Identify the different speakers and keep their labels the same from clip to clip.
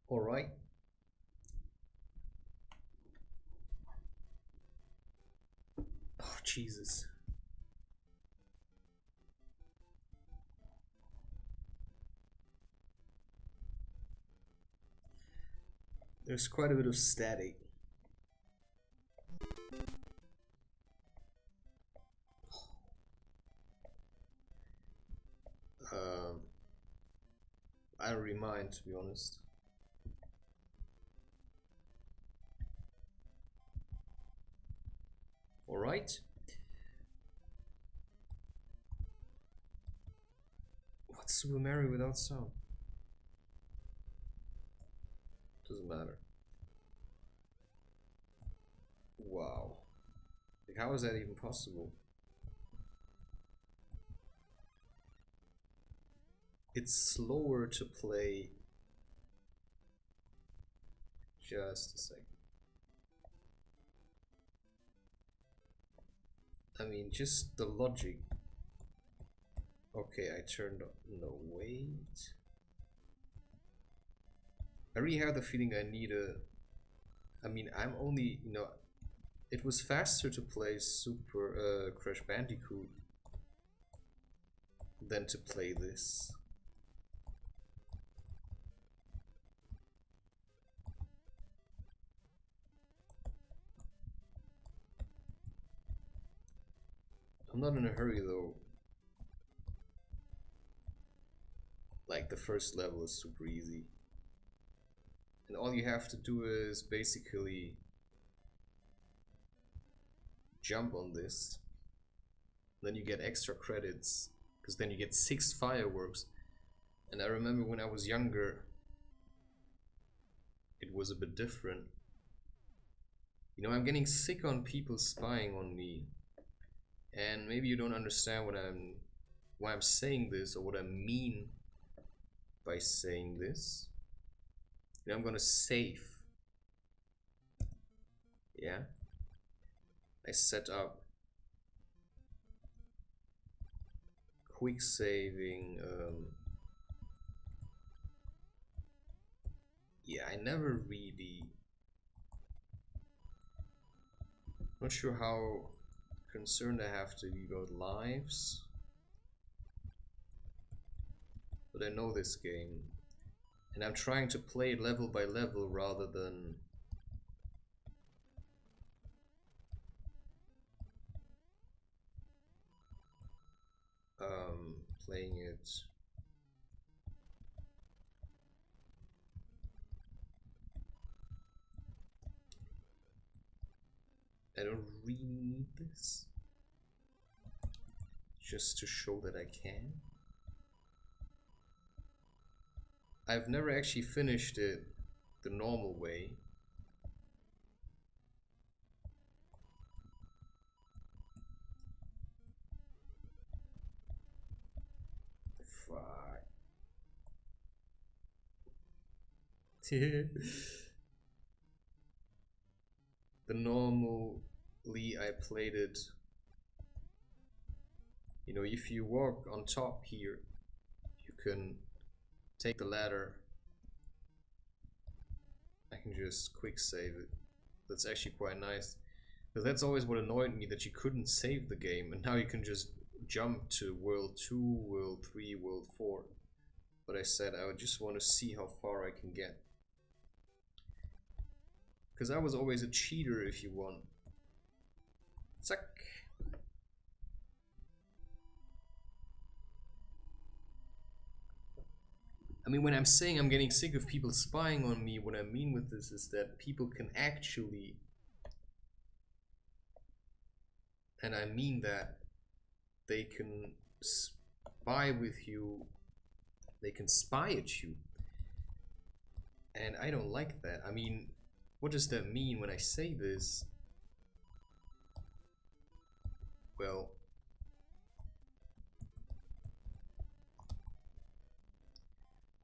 Speaker 1: All right. Oh, Jesus. There's quite a bit of static. Um, I don't really mind, to be honest. All right. What's Super Mario without sound? Doesn't matter. Wow. Like, how is that even possible? It's slower to play. Just a second. I mean, just the logic. Okay, I turned up. No, wait. I really have the feeling I need a. I mean, I'm only, it was faster to play Super Crash Bandicoot than to play this. I'm not in a hurry though. Like, the first level is super easy. And all you have to do is basically jump on this. Then you get extra credits, because then you get 6 fireworks. And I remember when I was younger, it was a bit different. I'm getting sick on people spying on me. And maybe you don't understand why I'm saying this, or what I mean by saying this. I'm gonna save. Yeah. I set up quick saving. Yeah, I never really. Not sure how concerned I have to be about lives, but I know this game, and I'm trying to play it level by level rather than playing it. I don't really need this, just to show that I can. I've never actually finished it the normal way. Fuck. The normally I played it. If you walk on top here, you can take the ladder. I can just quick save it. That's actually quite nice. Because that's always what annoyed me, that you couldn't save the game, and now you can just jump to World 2, World 3, World 4. But I said I would just want to see how far I can get. Because I was always a cheater, if you want. Zack. I mean, when I'm saying I'm getting sick of people spying on me, what I mean with this is that people can actually, and I mean that, they can spy with you, they can spy at you. And I don't like that. I mean, what does that mean when I say this? Well,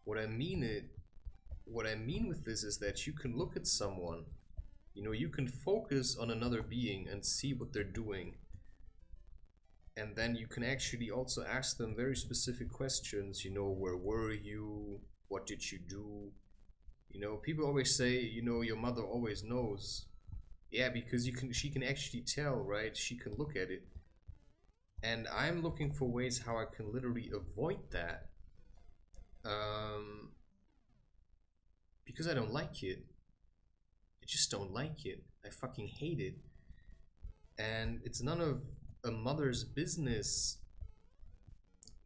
Speaker 1: what I mean with this is that you can look at someone, you can focus on another being and see what they're doing. And then you can actually also ask them very specific questions, where were you? What did you do? You know, people always say, you know, your mother always knows. Yeah, because she can actually tell, right? She can look at it. And I'm looking for ways how I can literally avoid that. Because I don't like it. I just don't like it. I fucking hate it. And it's none of a mother's business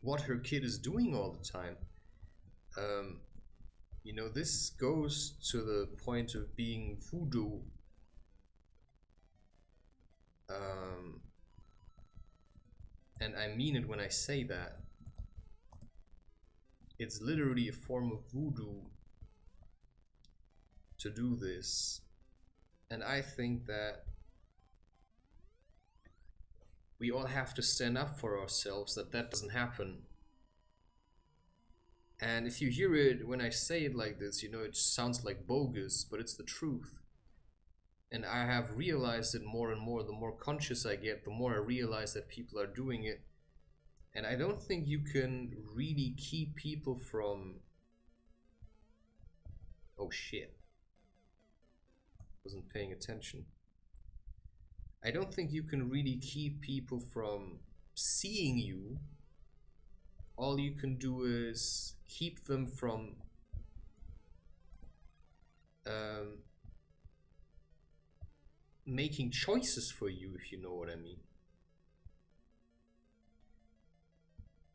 Speaker 1: what her kid is doing all the time. Um, you know, this goes to the point of being voodoo. Um, and I mean it when I say that. It's literally a form of voodoo to do this. And I think that we all have to stand up for ourselves that that doesn't happen. And if you hear it when I say it like this, you know, it sounds like bogus, but it's the truth. And I have realized it more and more. The more conscious I get, the more I realize that people are doing it. And I don't think you can really keep people from... Oh shit. Wasn't paying attention. I don't think you can really keep people from seeing you. All you can do is keep them from making choices for you, if you know what I mean.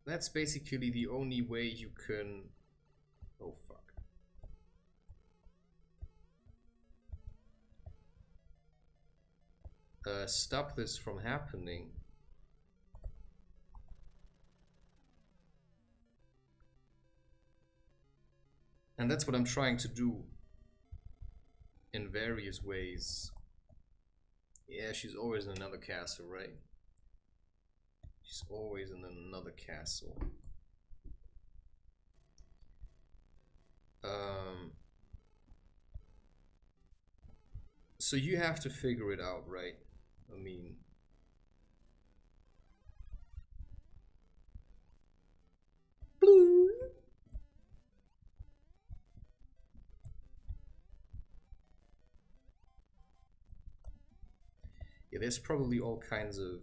Speaker 1: That's basically the only way you can... Oh fuck. Stop this from happening. And that's what I'm trying to do in various ways. Yeah, she's always in another castle, right? She's always in another castle. So you have to figure it out, right? I mean... Yeah, there's probably all kinds of...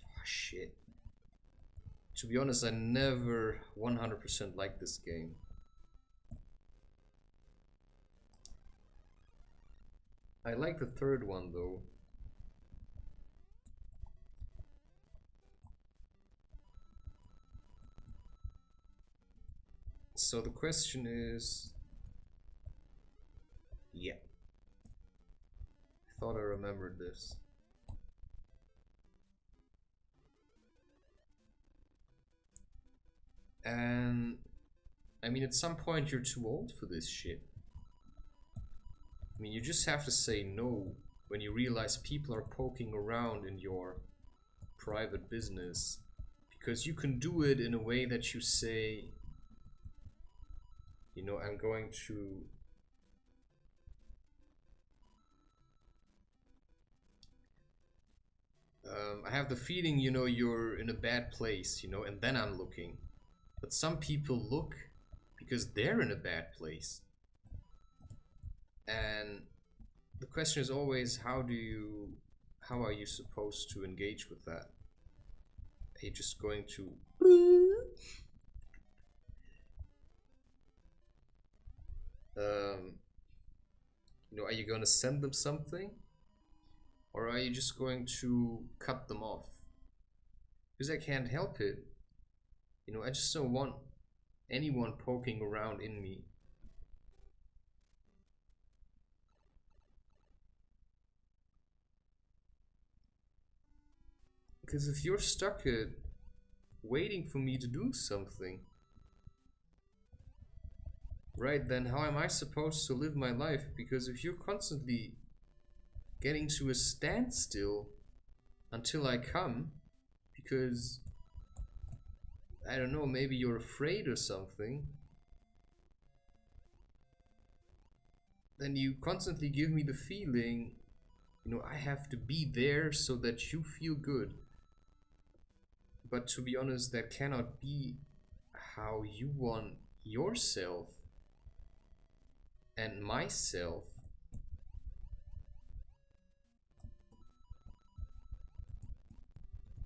Speaker 1: Oh, shit. To be honest, I never 100% liked this game. I like the third one, though. So the question is... Yeah. I thought I remembered this. And... I mean, at some point you're too old for this shit. I mean, you just have to say no when you realize people are poking around in your private business. Because you can do it in a way that you say... You know, I'm going to... I have the feeling, you know, you're in a bad place, you know, and then I'm looking. But some people look because they're in a bad place. And the question is always, how are you supposed to engage with that? Are you just going to... You know, are you going to send them something? Or are you just going to cut them off? Because I can't help it. You know, I just don't want anyone poking around in me. Because if you're stuck at waiting for me to do something, right, then how am I supposed to live my life? Because if you're constantly getting to a standstill until I come, because, I don't know, maybe you're afraid or something, then you constantly give me the feeling You know, I have to be there so that you feel good. But to be honest, that cannot be how you want yourself and myself,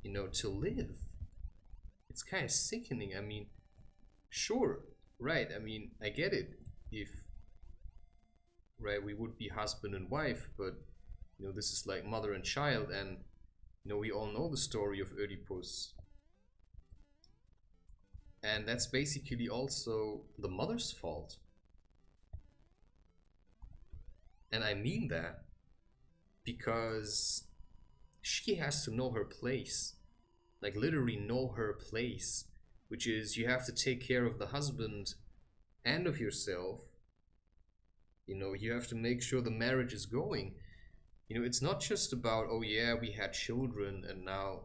Speaker 1: you know, to live. It's kind of sickening. I mean, sure, right. I mean, I get it. If, right, we would be husband and wife, but, you know, this is like mother and child, and, you know, we all know the story of Oedipus. And that's basically also the mother's fault. And I mean that because she has to know her place. Like, literally know her place. Which is, you have to take care of the husband and of yourself. You know, you have to make sure the marriage is going. You know, it's not just about, oh yeah, we had children and now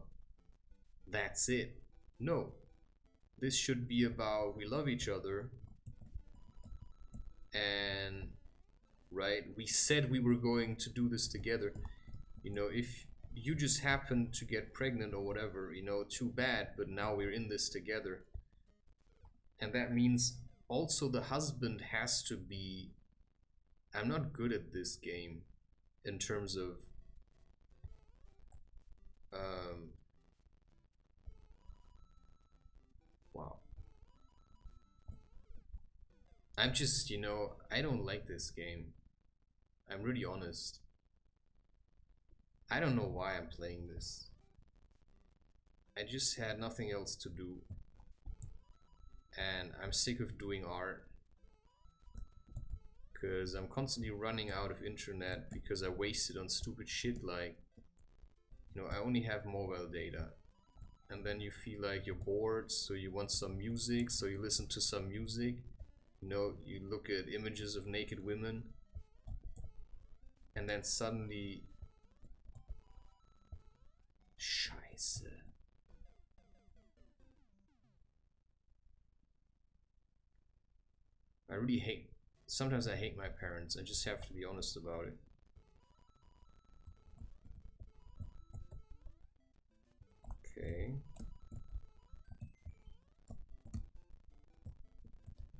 Speaker 1: that's it. No. This should be about, we love each other. And, right, we said we were going to do this together. You know, if you just happen to get pregnant or whatever, you know, too bad, but now we're in this together. And that means also the husband has to be... I'm not good at this game in terms of wow. I'm just, you know, I don't like this game. I'm really honest. I don't know why I'm playing this. I just had nothing else to do. And I'm sick of doing art. Because I'm constantly running out of internet because I wasted on stupid shit like, you know, I only have mobile data. And then you feel like you're bored, so you want some music, so you listen to some music. You know, you look at images of naked women. And then suddenly... Scheiße. I really hate... Sometimes I hate my parents. I just have to be honest about it. Okay.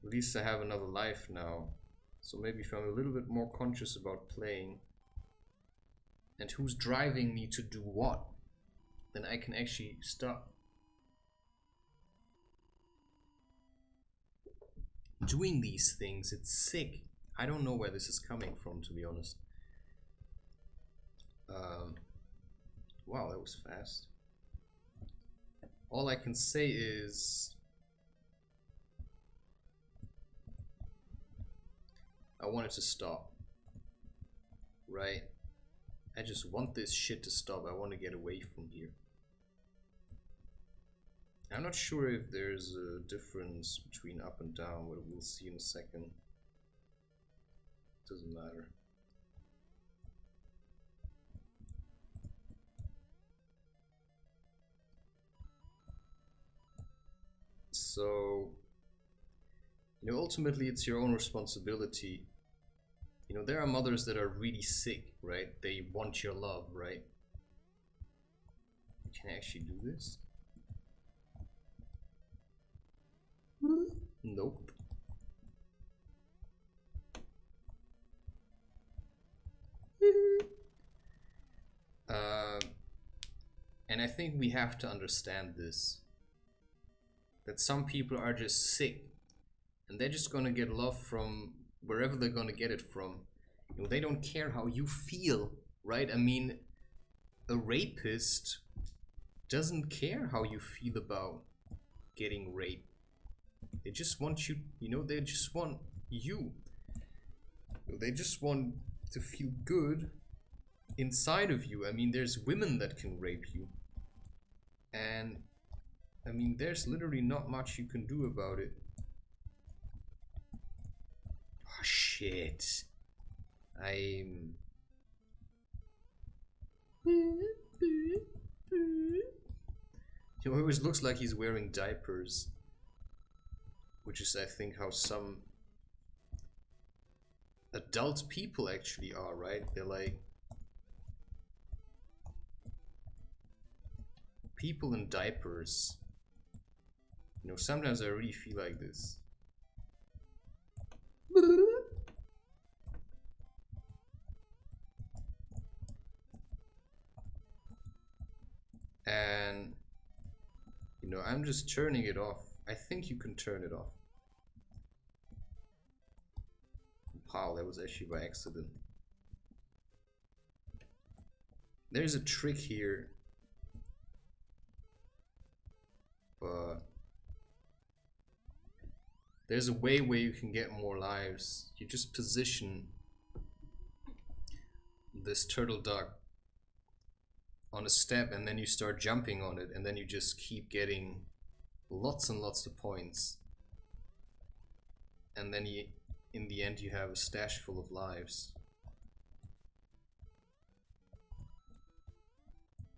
Speaker 1: At least I have another life now. So maybe if I'm a little bit more conscious about playing and who's driving me to do what, then I can actually stop doing these things. It's sick. I don't know where this is coming from, to be honest. Wow, that was fast. All I can say is I want it to stop. Right? I just want this shit to stop. I want to get away from here. I'm not sure if there's a difference between up and down, but we'll see in a second. Doesn't matter. So, you know, ultimately it's your own responsibility. You know, there are mothers that are really sick, right? They want your love, right? Can I actually do this? Nope. And I think we have to understand this. That some people are just sick. And they're just gonna get love from wherever they're gonna get it from. You know, they don't care how you feel, right? I mean, a rapist doesn't care how you feel about getting raped. They just want you, you know, they just want you. They just want to feel good inside of you. I mean, there's women that can rape you. And, I mean, there's literally not much you can do about it. Oh, shit. He always looks like he's wearing diapers. Which is, I think, how some adult people actually are, right? They're like People in diapers. You know, sometimes I really feel like this. And, you know, I'm just turning it off. I think you can turn it off. Wow, that was actually by accident. There's a trick here. But there's a way where you can get more lives. You just position this turtle duck on a step and then you start jumping on it and then you just keep getting lots and lots of points. And then in the end you have a stash full of lives.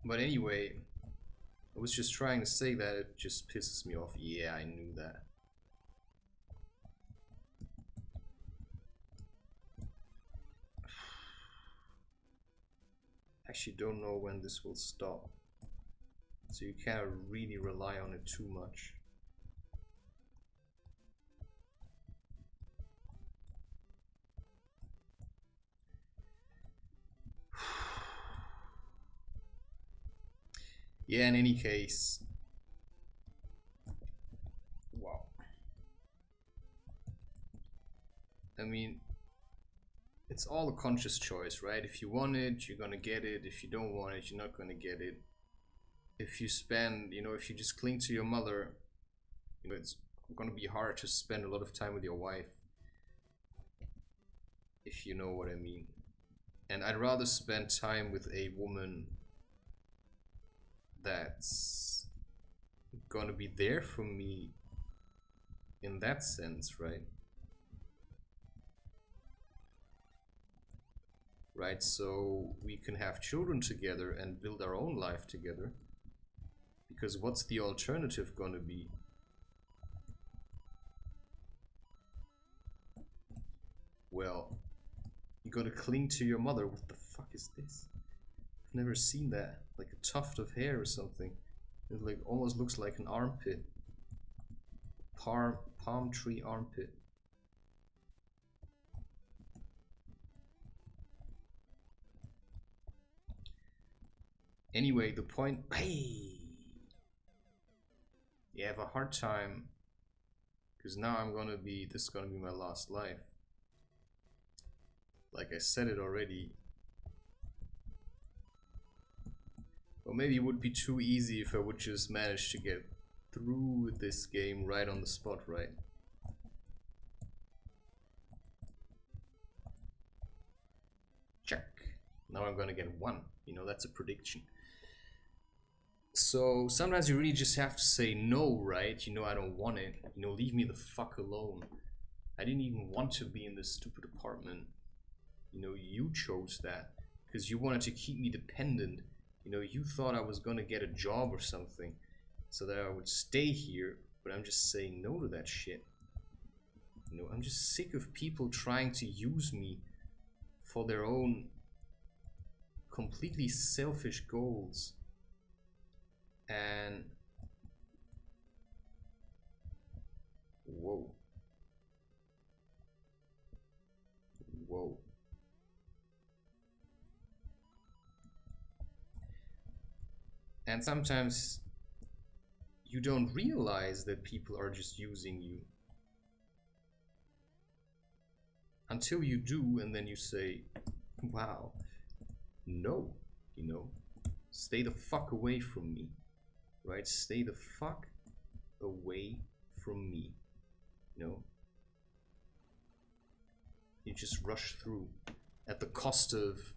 Speaker 1: But anyway, I was just trying to say that it just pisses me off. Yeah, I knew that. Actually don't know when this will stop. So you can't really rely on it too much. Yeah, in any case. Wow. I mean, it's all a conscious choice, right? If you want it, you're gonna get it. If you don't want it, you're not gonna get it. If you spend, you know, if you just cling to your mother, you know, it's gonna be hard to spend a lot of time with your wife. If you know what I mean. And I'd rather spend time with a woman that's gonna be there for me in that sense, right? Right, so we can have children together and build our own life together. Because what's the alternative gonna be? Well, you gotta cling to your mother. What the fuck is this? I've never seen that. Like a tuft of hair or something. It like almost looks like an armpit. Palm tree armpit. Anyway, the point. Hey, you have a hard time because now I'm gonna be. This is gonna be my last life. Like I said it already. Well, maybe it would be too easy if I would just manage to get through this game right on the spot, right? Check. Now I'm gonna get 1. You know, that's a prediction. So sometimes you really just have to say no, right? You know, I don't want it. You know, leave me the fuck alone. I didn't even want to be in this stupid apartment. You know, you chose that because you wanted to keep me dependent. You know, you thought I was gonna get a job or something so that I would stay here, but I'm just saying no to that shit. You know, I'm just sick of people trying to use me for their own completely selfish goals. And whoa. Whoa. And sometimes you don't realize that people are just using you until you do, and then you say, wow, no, you know, stay the fuck away from me, right? Stay the fuck away from me, you know? You just rush through at the cost of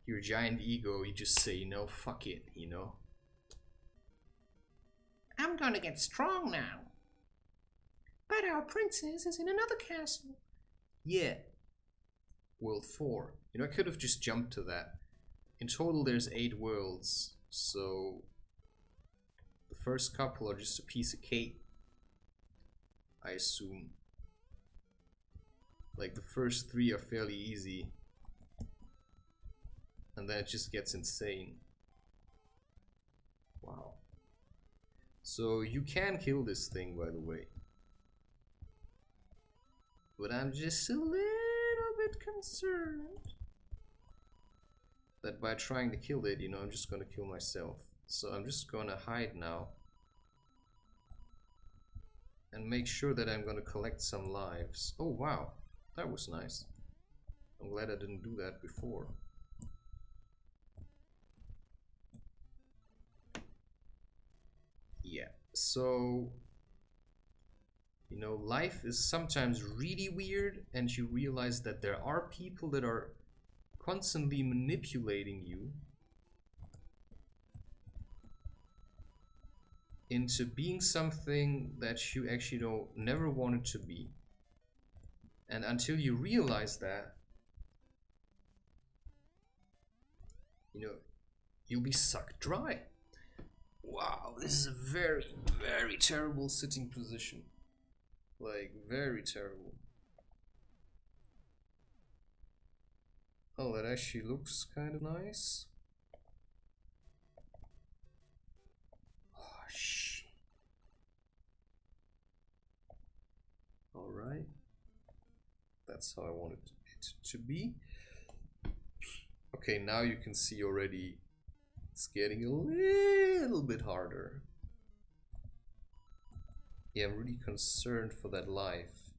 Speaker 1: your giant ego. You just say, no, fuck it, you know? I'm gonna get strong now. But our princess is in another castle. Yeah. World 4. You know, I could have just jumped to that. In total, there's 8 worlds. So the first couple are just a piece of cake, I assume. Like the first 3 are fairly easy. And then it just gets insane. Wow. So you can kill this thing, by the way. But I'm just a little bit concerned that by trying to kill it, you know, I'm just gonna kill myself. So I'm just gonna hide now. And make sure that I'm gonna collect some lives. Oh wow, that was nice. I'm glad I didn't do that before. Yeah, so you know, life is sometimes really weird, and you realize that there are people that are constantly manipulating you into being something that you actually don't never wanted to be. And until you realize that, you know, you'll be sucked dry. Wow, this is a very, very terrible sitting position. Like, very terrible. Oh, that actually looks kind of nice. Oh, shit. Alright. That's how I wanted it to be. Okay, now you can see already it's getting a little bit harder. Yeah, I'm really concerned for that life.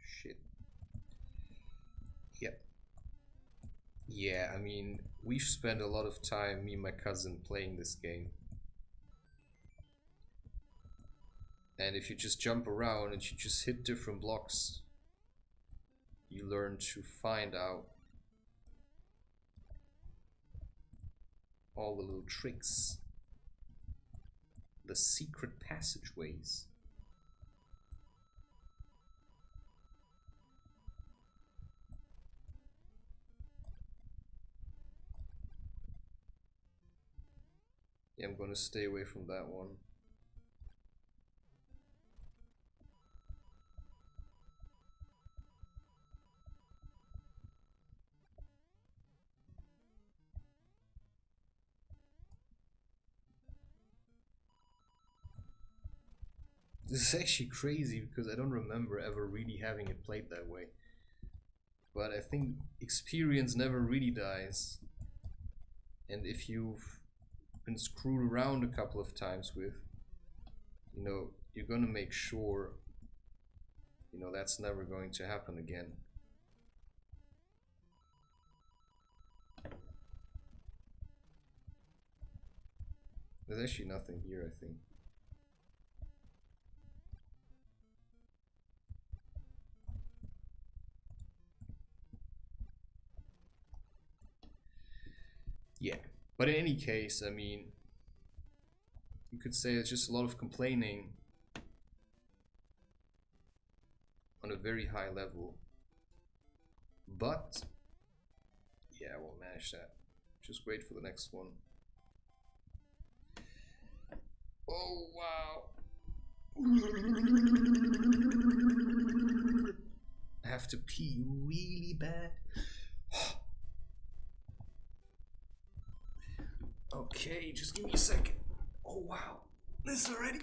Speaker 1: Shit. Yep. Yeah, I mean, we've spent a lot of time, me and my cousin, playing this game. And if you just jump around and you just hit different blocks, you learn to find out all the little tricks, the secret passageways. Yeah, I'm gonna stay away from that one. This is actually crazy because I don't remember ever really having it played that way. But I think experience never really dies. And if you've been screwed around a couple of times with, you know, you're gonna make sure, you know, that's never going to happen again. There's actually nothing here, I think. Yeah, but in any case, I mean, you could say it's just a lot of complaining on a very high level. But, yeah, we'll manage that. Just wait for the next one. Oh, wow. I have to pee really bad. Okay, just give me a second. Oh wow, this already?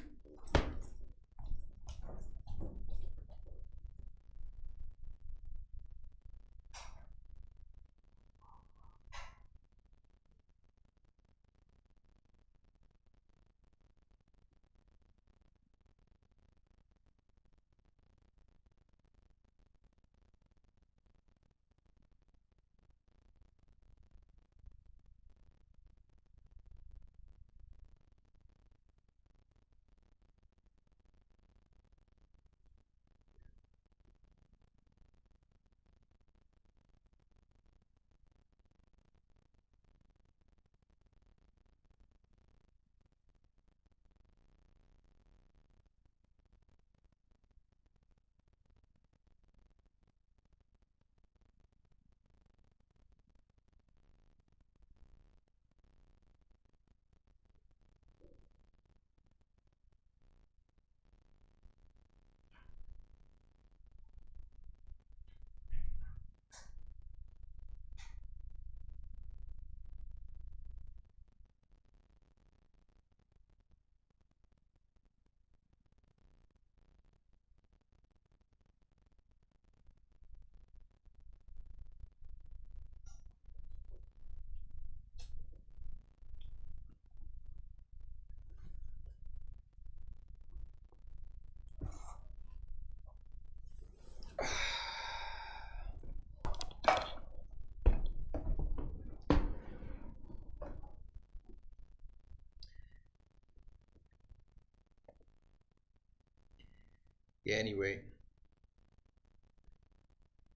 Speaker 1: Yeah, anyway.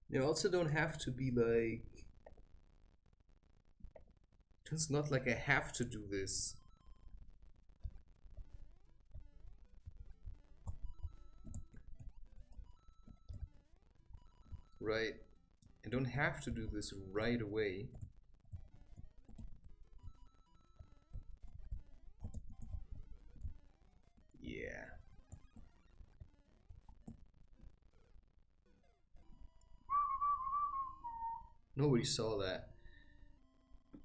Speaker 1: You also don't have to be like... It's not like I have to do this. Right? I don't have to do this right away. Yeah. Nobody saw that.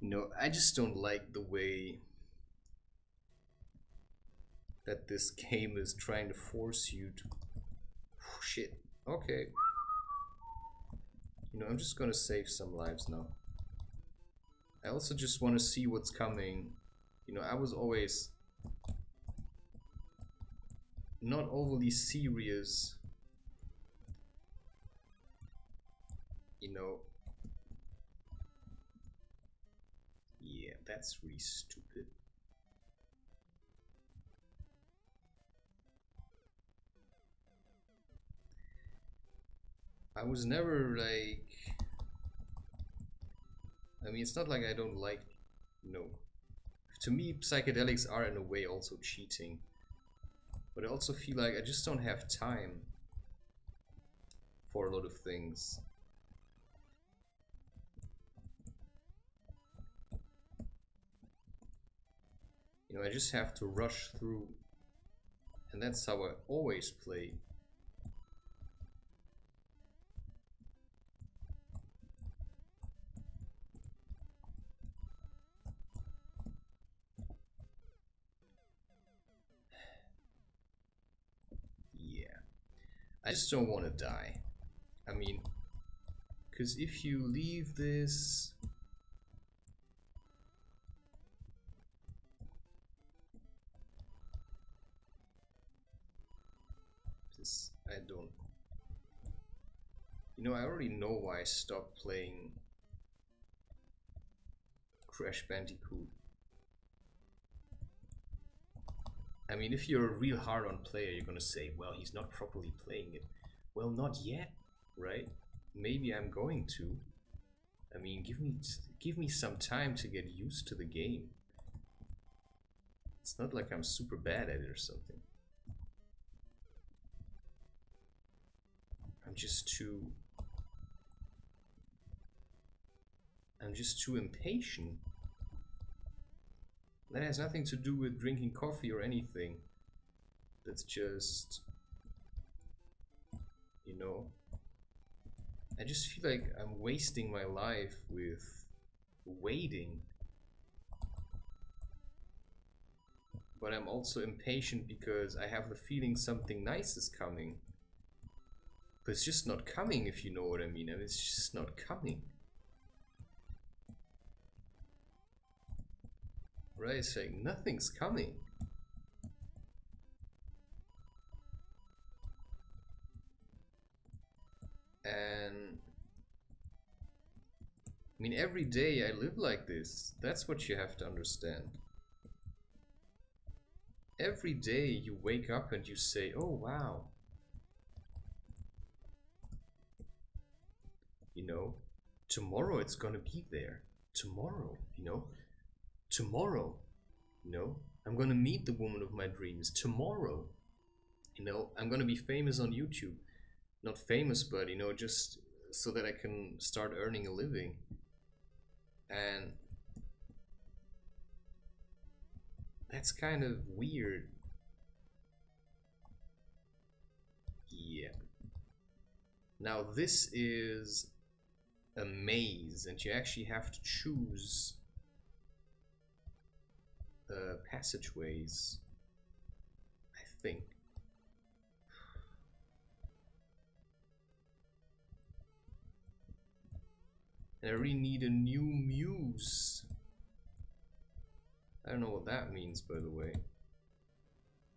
Speaker 1: No, I just don't like the way that this game is trying to force you to... Shit. Okay. You know, I'm just gonna save some lives now. I also just want to see what's coming. You know, I was always not overly serious. You know. Yeah, that's really stupid. I was never like... I mean, it's not like I don't like... No. To me, psychedelics are in a way also cheating. But I also feel like I just don't have time for a lot of things. You know, I just have to rush through. And that's how I always play. Yeah. I just don't want to die. I mean, because if you leave this... I don't... You know, I already know why I stopped playing Crash Bandicoot. I mean, if you're a real hard-on player, you're gonna say, well, he's not properly playing it. Well, not yet, right? Maybe I'm going to. I mean, give me some time to get used to the game. It's not like I'm super bad at it or something. I'm just too impatient. That has nothing to do with drinking coffee or anything. That's just, you know, I just feel like I'm wasting my life with waiting. But I'm also impatient because I have the feeling something nice is coming. But it's just not coming, if you know what I mean. I mean, it's just not coming. Right? It's like nothing's coming. And I mean, every day I live like this. That's what you have to understand. Every day you wake up and you say, oh wow. You know, tomorrow it's gonna be there. Tomorrow, you know, tomorrow, you know, I'm gonna meet the woman of my dreams. Tomorrow, you know, I'm gonna be famous on YouTube. Not famous, but, you know, just so that I can start earning a living. And that's kind of weird. Yeah. Now this is a maze, and you actually have to choose passageways, I think. And I really need a new muse. I don't know what that means, by the way.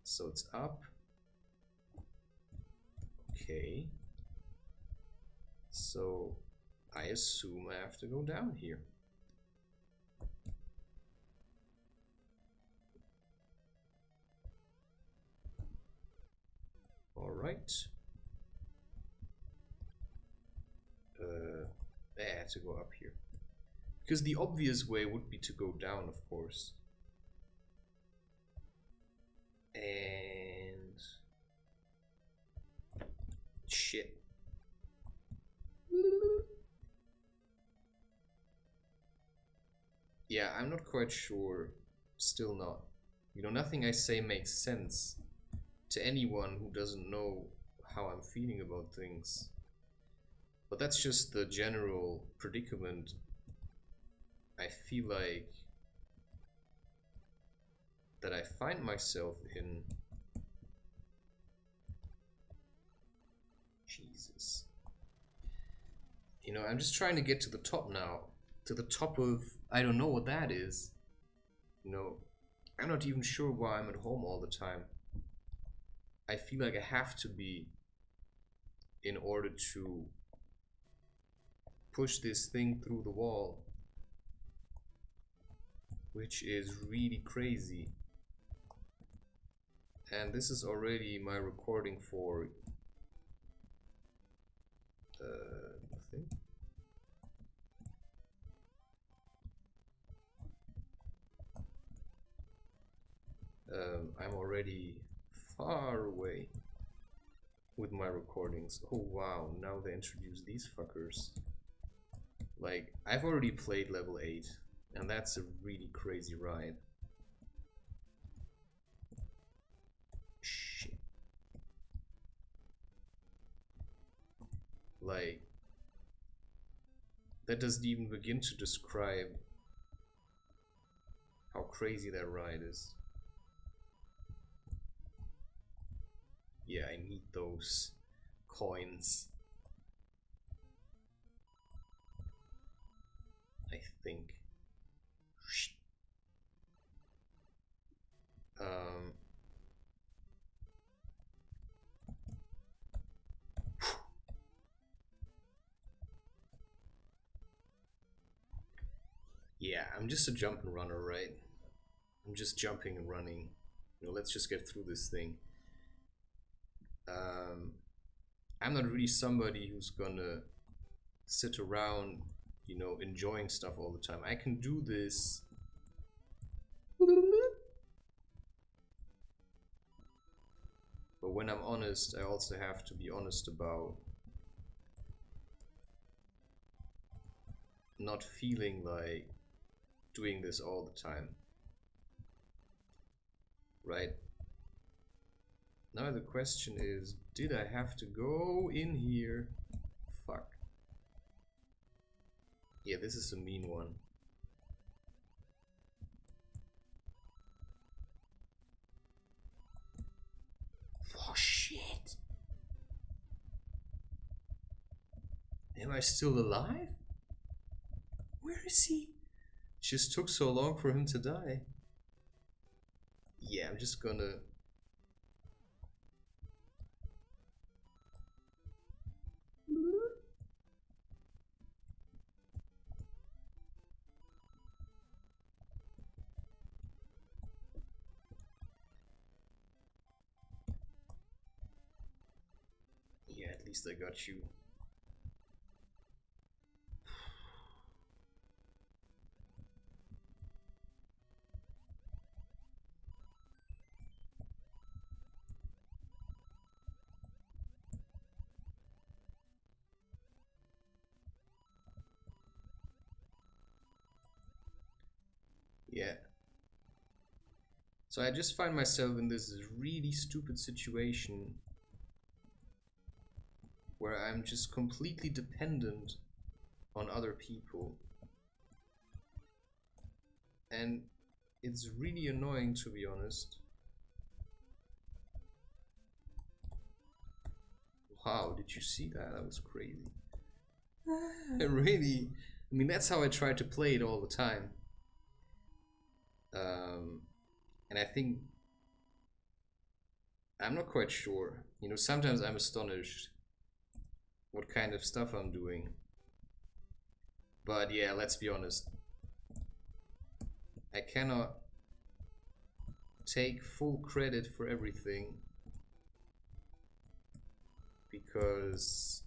Speaker 1: So it's up. Okay. So I assume I have to go down here. All right. had to go up here. Because the obvious way would be to go down, of course. And... shit. Yeah, I'm not quite sure. Still not. You know, nothing I say makes sense to anyone who doesn't know how I'm feeling about things. But that's just the general predicament I feel like that I find myself in. Jesus. You know, I'm just trying to get to the top now. To the top of... I don't know what that is. You know, I'm not even sure why I'm at home all the time. I feel like I have to be in order to push this thing through the wall. Which is really crazy. And this is already my recording for... I think. I'm already far away with my recordings. Oh wow, now they introduce these fuckers. Like, I've already played level 8, and that's a really crazy ride. Shit. Like, that doesn't even begin to describe how crazy that ride is. Yeah, I need those coins. I think. Yeah, I'm just a jump and runner, right? I'm just jumping and running. You know, let's just get through this thing. I'm not really somebody who's gonna sit around, you know, enjoying stuff all the time. I can do this. But when I'm honest, I also have to be honest about not feeling like doing this all the time. Right? Now the question is, did I have to go in here? Fuck. Yeah, this is a mean one. Oh shit! Am I still alive? Where is he? Just took so long for him to die. Yeah, I'm just gonna... Yeah, at least I got you. Yeah. So I just find myself in this really stupid situation where I'm just completely dependent on other people. And it's really annoying, to be honest. Wow, did you see that? That was crazy. Really? I mean, that's how I try to play it all the time. And I think... I'm not quite sure. You know, sometimes I'm astonished what kind of stuff I'm doing. But yeah, let's be honest. I cannot take full credit for everything. Because,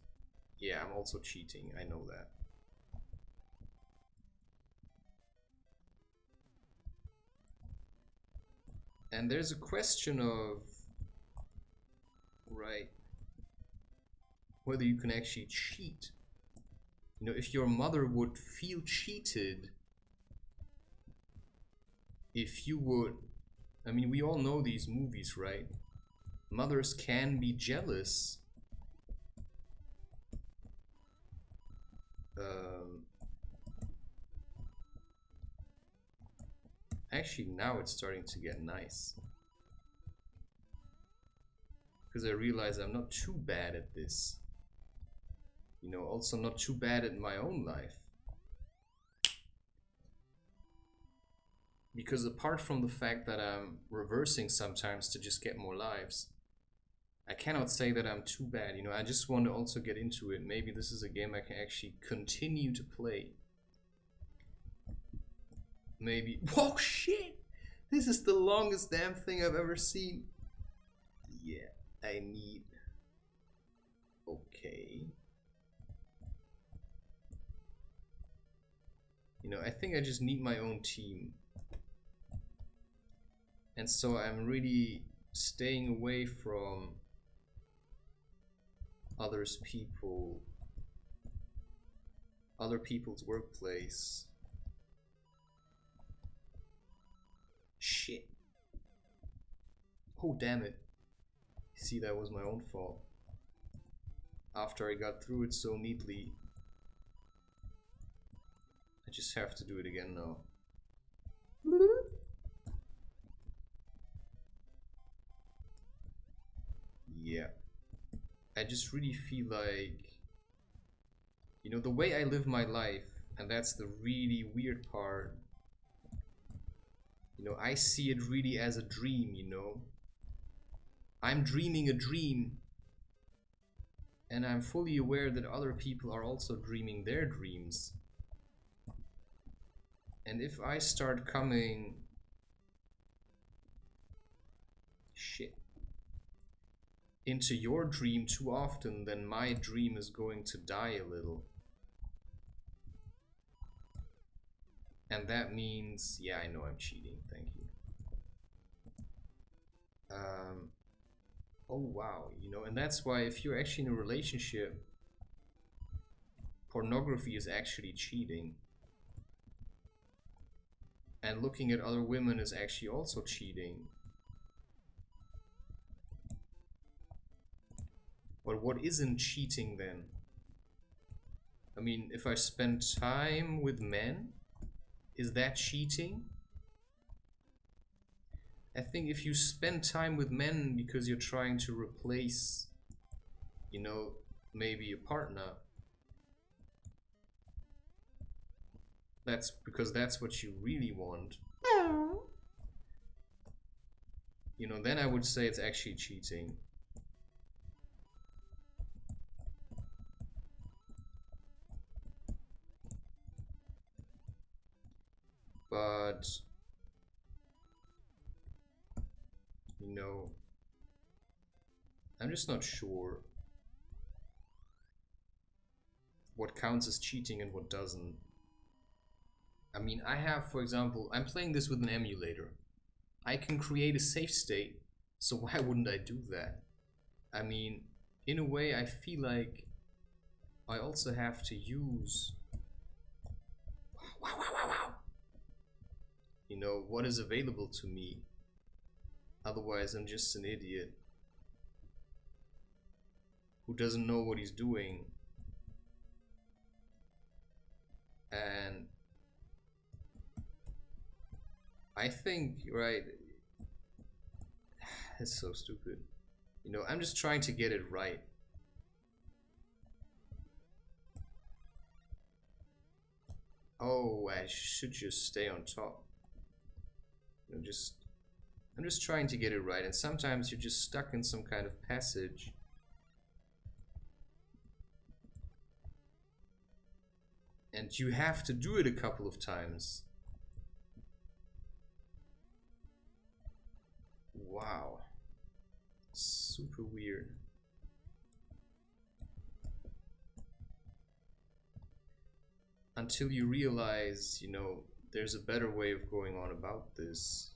Speaker 1: yeah, I'm also cheating. I know that. And there's a question of, right, whether you can actually cheat. You know, if your mother would feel cheated, if you would, I mean, we all know these movies, right? Mothers can be jealous. Um, Actually, now it's starting to get nice. Because I realize I'm not too bad at this. You know, also not too bad at my own life. Because apart from the fact that I'm reversing sometimes to just get more lives, I cannot say that I'm too bad. You know, I just want to also get into it. Maybe this is a game I can actually continue to play. Maybe. Whoa, shit! This is the longest damn thing I've ever seen. Yeah, I need. Okay. You know, I think I just need my own team. And so I'm really staying away from other people's workplace. Shit. Oh, damn it. See, that was my own fault. After I got through it so neatly, I just have to do it again now. Yeah. I just really feel like, you know, the way I live my life, and that's the really weird part. You know, I see it really as a dream, you know. I'm dreaming a dream, and I'm fully aware that other people are also dreaming their dreams. And if I start coming... Shit. Into your dream too often, then my dream is going to die a little. And that means... Yeah, I know I'm cheating. Thank you. Oh, wow. You know, and that's why if you're actually in a relationship, pornography is actually cheating. And looking at other women is actually also cheating. But what isn't cheating then? I mean, if I spend time with men, is that cheating? I think if you spend time with men because you're trying to replace, you know, maybe a partner, that's because that's what you really want. You know, then I would say it's actually cheating. But, you know, I'm just not sure what counts as cheating and what doesn't. I mean, I have, for example, I'm playing this with an emulator. I can create a safe state, so why wouldn't I do that? I mean, in a way, I feel like I also have to use, you know, what is available to me. Otherwise, I'm just an idiot who doesn't know what he's doing. And I think, right, it's so stupid. You know, I'm just trying to get it right. Oh, I should just stay on top. You know, I'm just trying to get it right, and sometimes you're just stuck in some kind of passage. And you have to do it a couple of times. Wow. Super weird. Until you realize, you know, there's a better way of going on about this.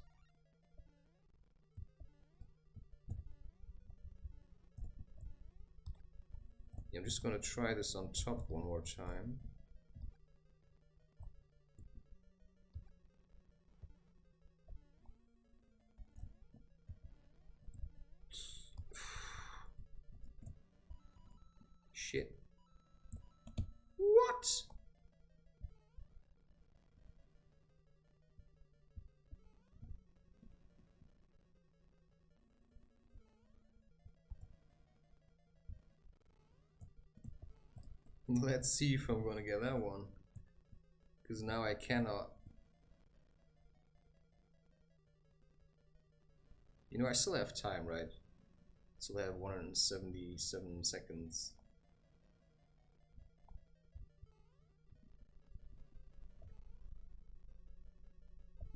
Speaker 1: I'm just gonna try this on top one more time. Shit. What? Let's see if I'm gonna get that one. Because now I cannot. You know, I still have time, right? Still have 177 seconds.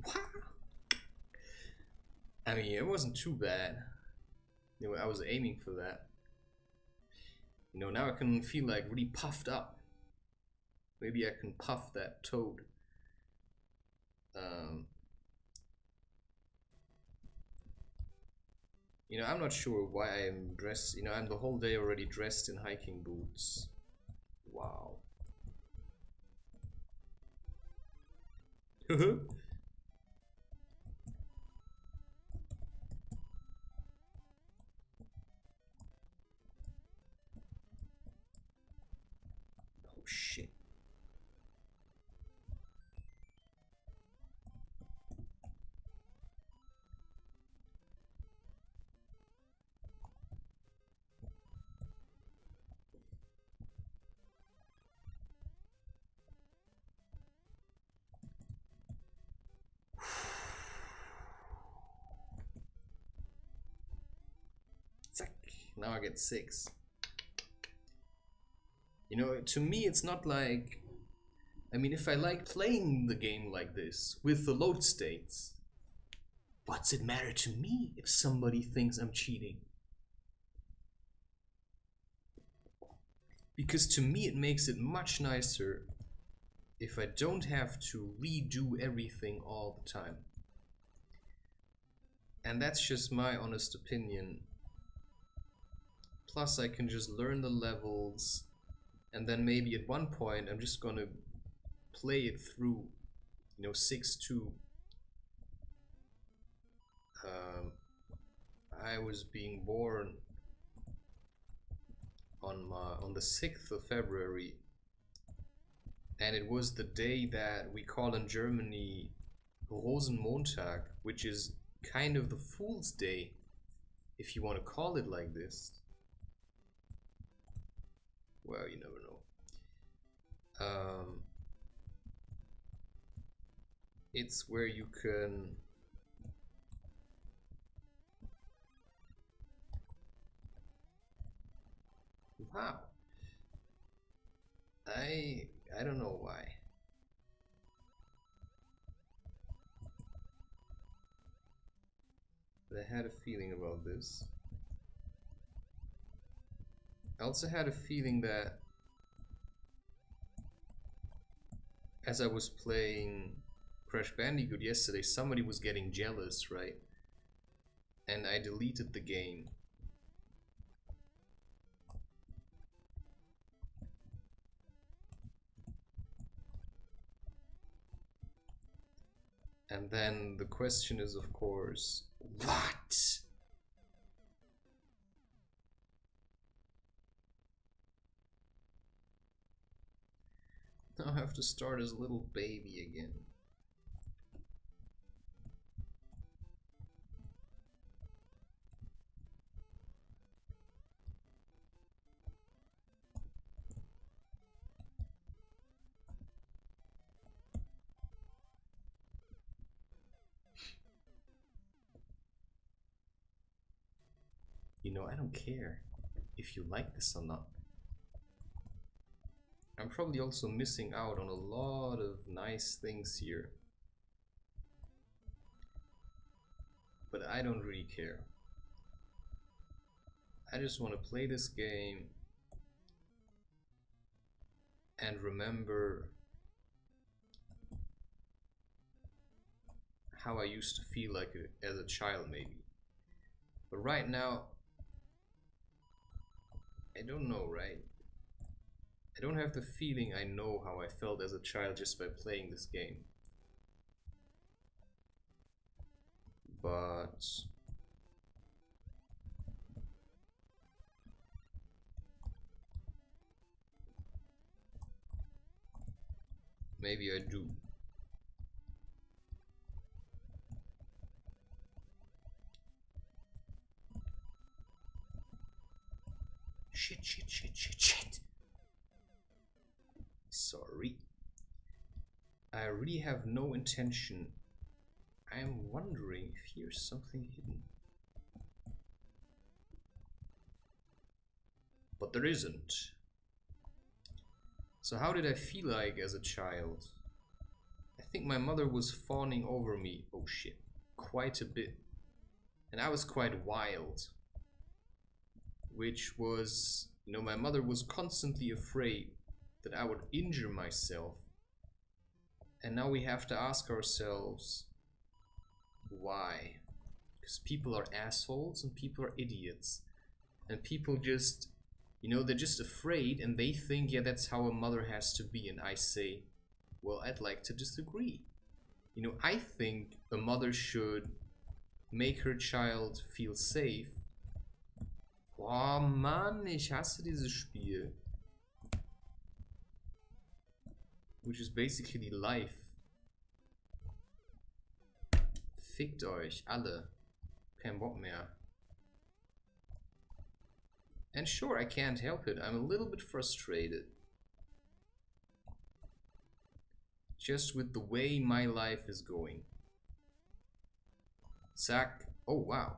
Speaker 1: Wow. I mean, it wasn't too bad. You know, I was aiming for that. You know, now I can feel like really puffed up. Maybe I can puff that toad. You know, I'm not sure why I'm dressed. You know, I'm the whole day already dressed in hiking boots. Wow. Oh shit. Now I get 6. You know, to me it's not like... I mean, if I like playing the game like this, with the load states, what's it matter to me if somebody thinks I'm cheating? Because to me it makes it much nicer if I don't have to redo everything all the time. And that's just my honest opinion. Plus I can just learn the levels, and then maybe at one point I'm just gonna play it through, you know, 6-2. I was being born on the 6th of February, and it was the day that we call in Germany Rosenmontag, which is kind of the Fool's Day, if you want to call it like this. Well, you never know. It's where you can... Wow. I don't know why. But I had a feeling about this. I also had a feeling that as I was playing Crash Bandicoot yesterday, somebody was getting jealous, right? And I deleted the game. And then the question is, of course, what? Now I have to start as a little baby again. You know, I don't care if you like this or not. I'm probably also missing out on a lot of nice things here. But I don't really care. I just want to play this game and remember how I used to feel like it as a child, maybe. But right now, I don't know, right? I don't have the feeling I know how I felt as a child just by playing this game. But maybe I do. Shit. Sorry. I really have no intention. I am wondering if here's something hidden. But there isn't. So how did I feel like as a child? I think my mother was fawning over me, oh shit, quite a bit. And I was quite wild. Which was, you know, my mother was constantly afraid that I would injure myself. And now we have to ask ourselves, why? Because people are assholes and people are idiots. And people just, you know, they're just afraid and they think, yeah, that's how a mother has to be. And I say, well, I'd like to disagree. You know, I think a mother should make her child feel safe. Oh Mann, ich hasse dieses Spiel. Which is basically life. Fickt euch, alle. Kein Bock mehr. And sure, I can't help it. I'm a little bit frustrated. Just with the way my life is going. Zack. Oh, wow.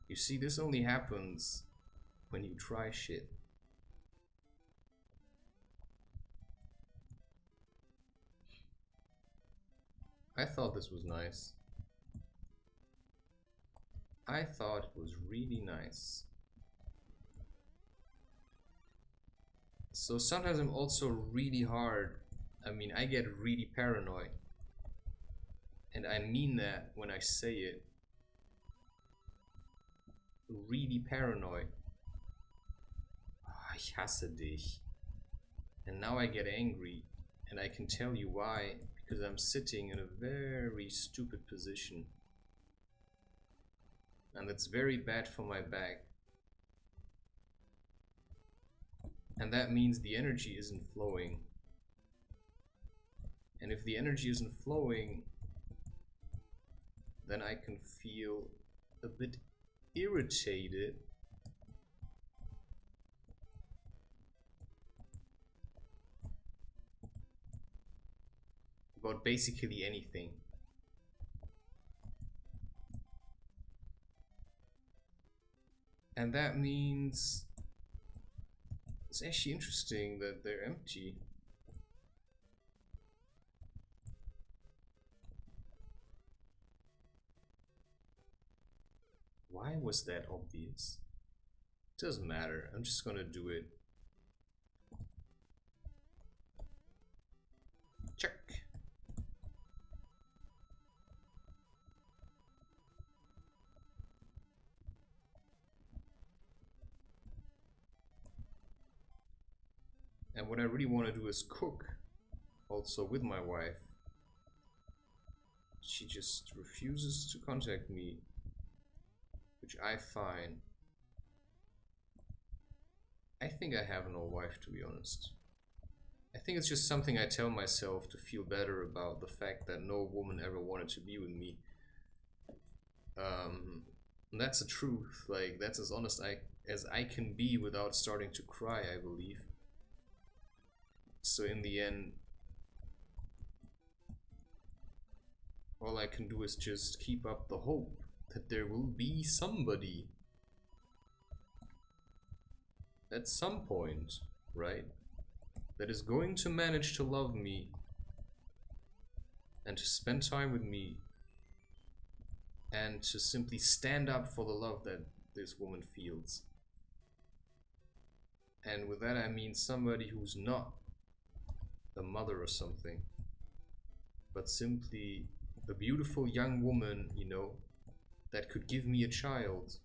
Speaker 1: You see, this only happens when you try shit. I thought this was nice. I thought it was really nice. So sometimes I'm also really hard. I mean, I get really paranoid. And I mean that when I say it. Really paranoid. Oh, ich hasse dich. And now I get angry. And I can tell you why. Because I'm sitting in a very stupid position. And it's very bad for my back. And that means the energy isn't flowing. And if the energy isn't flowing, then I can feel a bit irritated. About basically anything. And that means it's actually interesting that they're empty. Why was that obvious? Doesn't matter, I'm just gonna do it. Check. And what I really want to do is cook, also with my wife. She just refuses to contact me, which I find. I think I have no wife, to be honest. I think it's just something I tell myself to feel better about the fact that no woman ever wanted to be with me. And that's the truth. Like, that's as honest as I can be without starting to cry, I believe. So in the end, all I can do is just keep up the hope that there will be somebody at some point, right, that is going to manage to love me and to spend time with me and to simply stand up for the love that this woman feels. And with that I mean somebody who's not a mother or something, but simply a beautiful young woman, you know, that could give me a child.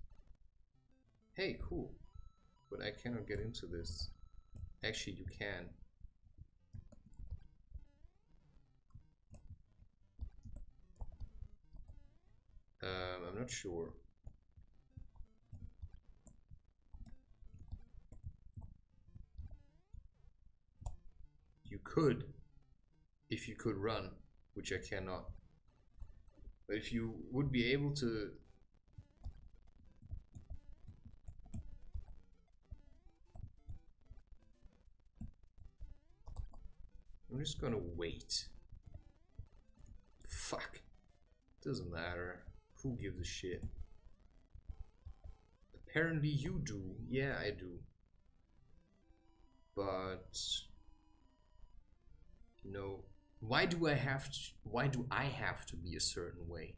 Speaker 1: Hey, cool. But I cannot get into this. Actually, you can. I'm not sure. You could, if you could run, which I cannot. But if you would be able to... I'm just gonna wait. Fuck. Doesn't matter. Who gives a shit? Apparently you do. Yeah, I do. But... You know, why do I have to be a certain way?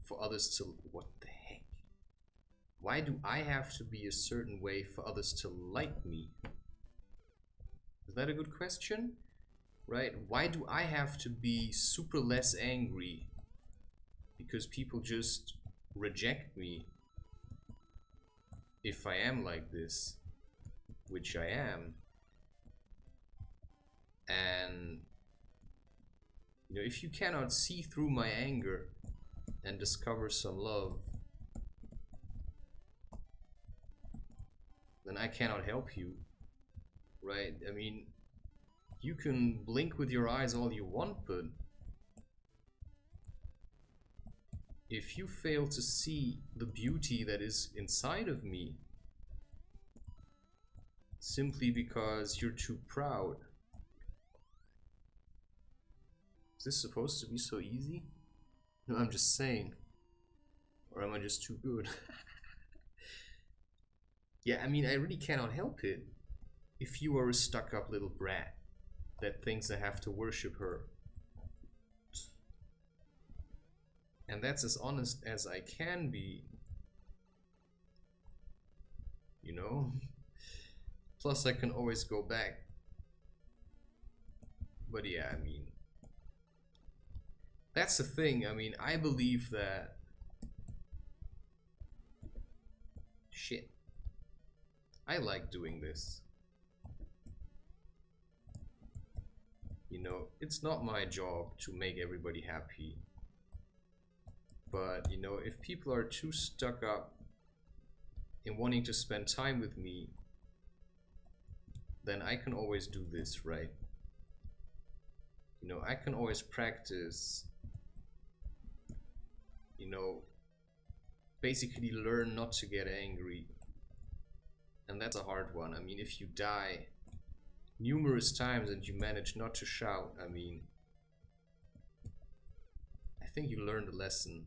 Speaker 1: For others to... What the heck? Why do I have to be a certain way for others to like me? Is that a good question? Right? Why do I have to be super less angry? Because people just reject me if I am like this, which I am. And you know, if you cannot see through my anger and discover some love, then I cannot help you, right? I mean, you can blink with your eyes all you want, but if you fail to see the beauty that is inside of me simply because you're too proud, is this supposed to be so easy? No, I'm just saying. Or am I just too good? Yeah, I mean, I really cannot help it if you are a stuck-up little brat that thinks I have to worship her. And that's as honest as I can be. You know? Plus I can always go back. But yeah, I mean, that's the thing. I mean, I believe that... Shit. I like doing this. You know, it's not my job to make everybody happy. But, you know, if people are too stuck up in wanting to spend time with me, then I can always do this, right? You know, I can always practice, you know, basically learn not to get angry. And that's a hard one. I mean, if you die numerous times and you manage not to shout, I mean, I think you learned a lesson.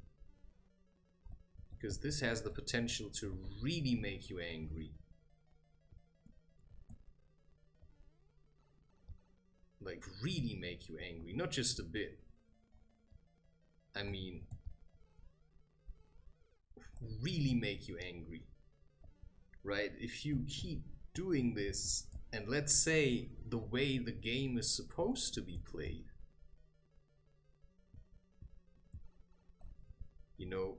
Speaker 1: Because this has the potential to really make you angry. Like, really make you angry, not just a bit. I mean, really make you angry. Right? If you keep doing this, and let's say the way the game is supposed to be played, you know,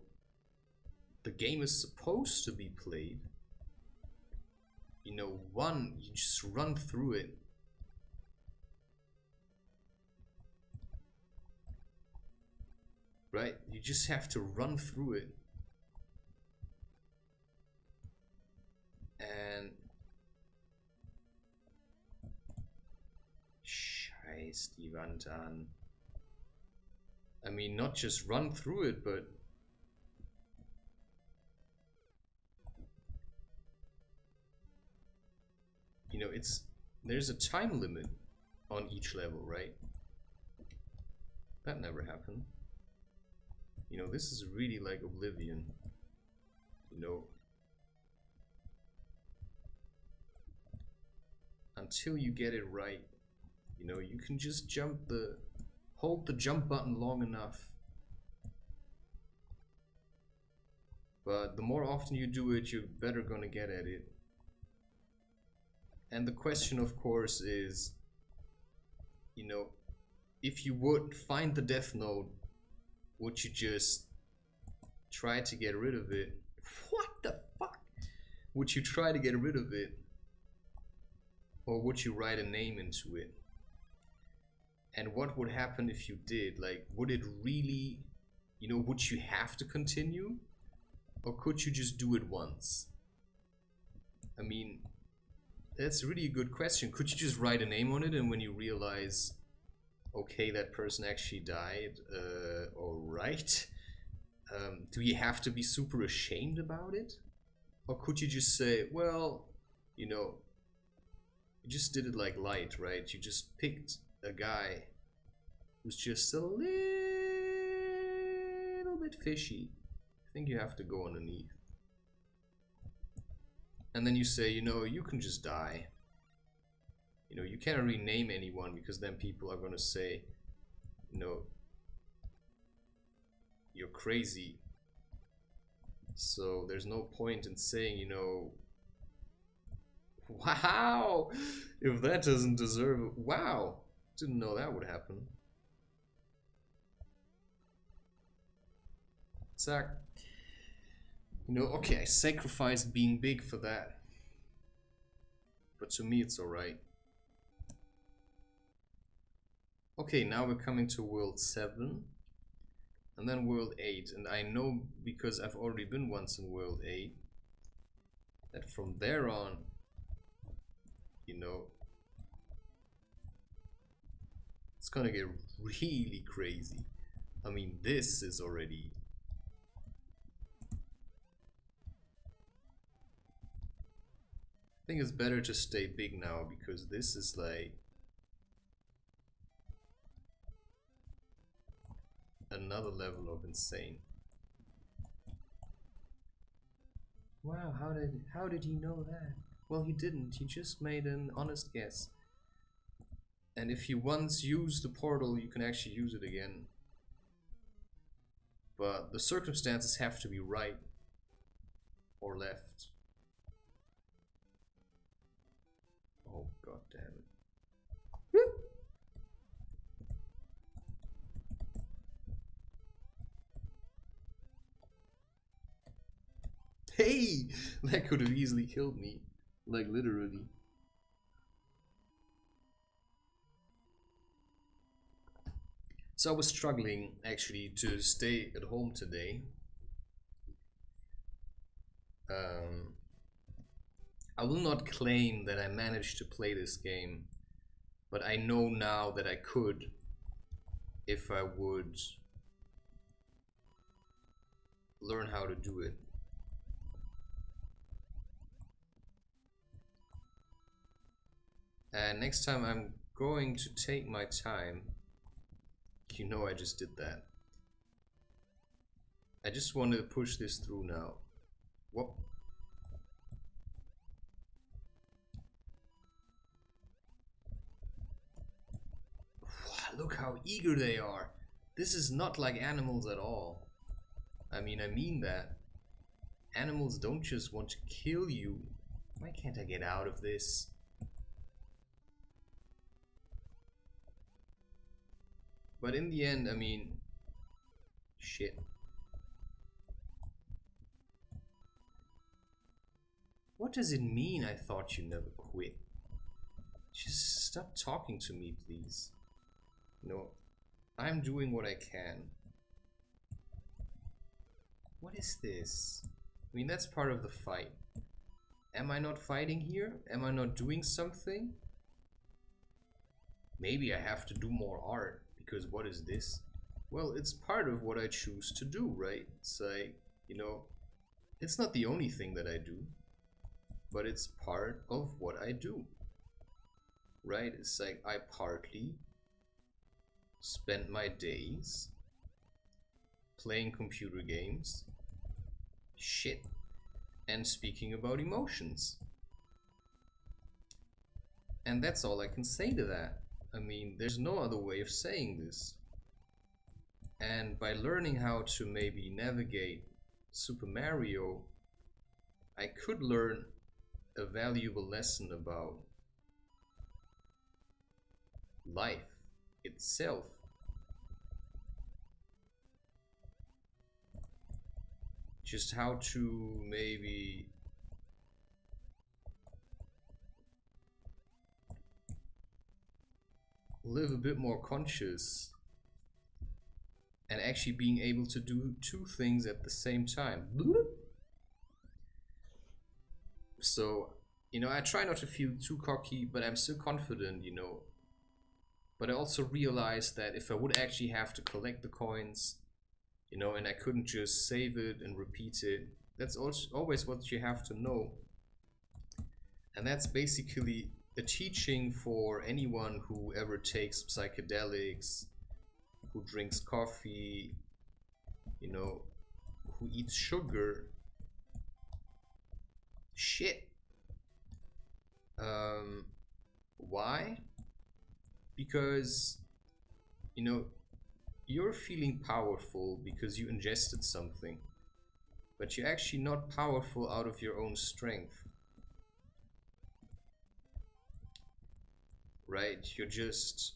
Speaker 1: the game is supposed to be played, you know, you just run through it. Right? You just have to run through it. And... Scheiß die Wand an. I mean, not just run through it, but... You know, there's a time limit on each level, right? That never happened. You know, this is really like Oblivion. You know, until you get it right, you know, you can just hold the jump button long enough. But the more often you do it, you're better gonna get at it. And the question, of course, is, you know, if you would find the death note, would you just try to get rid of it? What the fuck? would you try to get rid of it? Or would you write a name into it? And what would happen if you did? Like, would it really, you know, would you have to continue? Or could you just do it once? I mean, that's really a good question. Could you just write a name on it and when you realize, okay, that person actually died, alright. Do you have to be super ashamed about it? Or could you just say, well, you know, you just did it like light, right? You just picked a guy who's just a little bit fishy. I think you have to go underneath. And then you say, you know, you can just die. You know, you can't rename anyone because then people are gonna say, you know, you're crazy. So there's no point in saying, you know, wow, if that doesn't deserve it, wow, didn't know that would happen. Zack, you know, okay, I sacrificed being big for that, but to me it's alright. Okay, now we're coming to world 7 and then world 8, and I know because I've already been once in world 8 that from there on, you know, it's gonna get really crazy. I mean, this is already, I think it's better to stay big now because this is like another level of insane. Wow, how did he know that? Well, he didn't. He just made an honest guess. And if you once use the portal, you can actually use it again. But the circumstances have to be right or left. Oh, god damn it. Hey! That could have easily killed me. Like, literally. So I was struggling, actually, to stay at home today. I will not claim that I managed to play this game, but I know now that I could if I would learn how to do it. And next time I'm going to take my time. You know I just did that. I just wanted to push this through now. What? Look how eager they are. This is not like animals at all. I mean that. Animals don't just want to kill you. Why can't I get out of this? But in the end, I mean, shit. What does it mean I thought you never quit? Just stop talking to me, please. You know, I'm doing what I can. What is this? I mean, that's part of the fight. Am I not fighting here? Am I not doing something? Maybe I have to do more art, because what is this? Well, it's part of what I choose to do, right? It's like, you know, it's not the only thing that I do, but it's part of what I do, right? It's like I partly spend my days playing computer games, shit, and speaking about emotions. And that's all I can say to that. I mean, there's no other way of saying this. And by learning how to maybe navigate Super Mario, I could learn a valuable lesson about life itself. Just how to maybe live a bit more conscious and actually being able to do two things at the same time. So, you know, I try not to feel too cocky, but I'm still confident, you know. But I also realized that if I would actually have to collect the coins, you know, and I couldn't just save it and repeat it, that's also always what you have to know. And that's basically a teaching for anyone who ever takes psychedelics, who drinks coffee, you know, who eats sugar. Shit. Why? Because, you know, you're feeling powerful because you ingested something, but you're actually not powerful out of your own strength. Right? You're just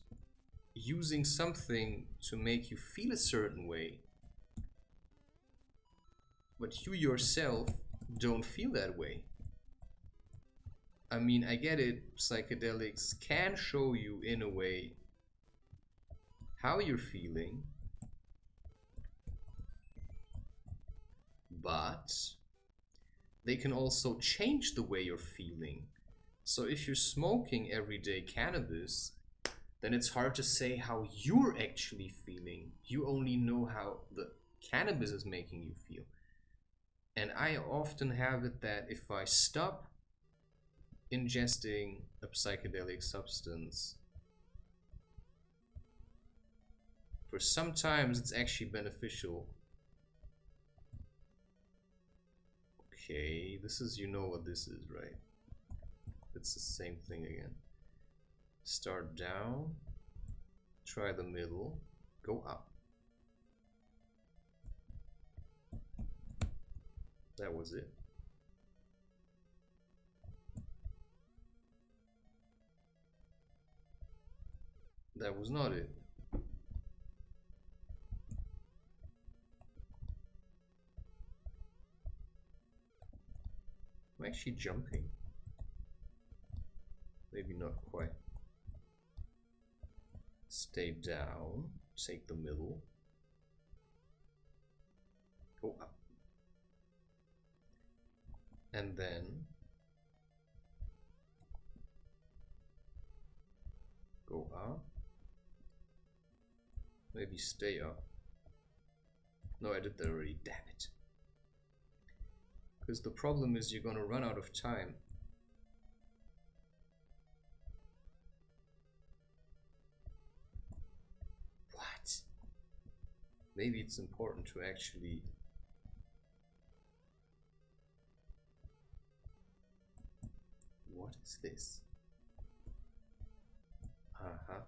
Speaker 1: using something to make you feel a certain way, but you yourself don't feel that way. I mean, I get it, psychedelics can show you in a way how you're feeling, but they can also change the way you're feeling. So if you're smoking everyday cannabis, then it's hard to say how you're actually feeling. You only know how the cannabis is making you feel. And I often have it that if I stop ingesting a psychedelic substance, for sometimes it's actually beneficial. Okay, this is, you know what this is, right? It's the same thing again. Start down, try the middle, go up. That was it. That was not it. I'm actually jumping. Maybe not quite. Stay down, take the middle, go up. And then go up. Maybe stay up. No, I did that already, damn it. Because the problem is you're gonna run out of time. What? Maybe it's important to actually... What is this? Uh-huh.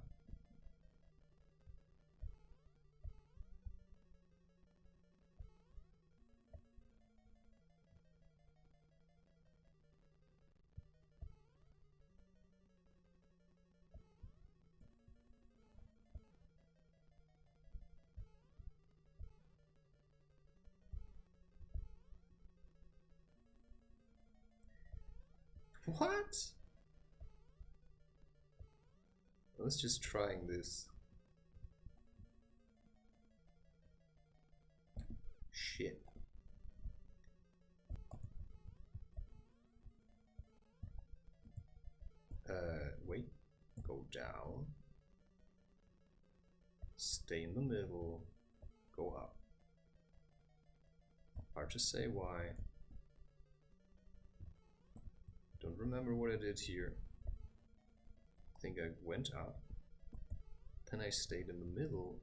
Speaker 1: What? I was just trying this. Shit. Wait. Go down. Stay in the middle. Go up. Hard to say why. Don't remember what I did here. I think I went up. Then I stayed in the middle.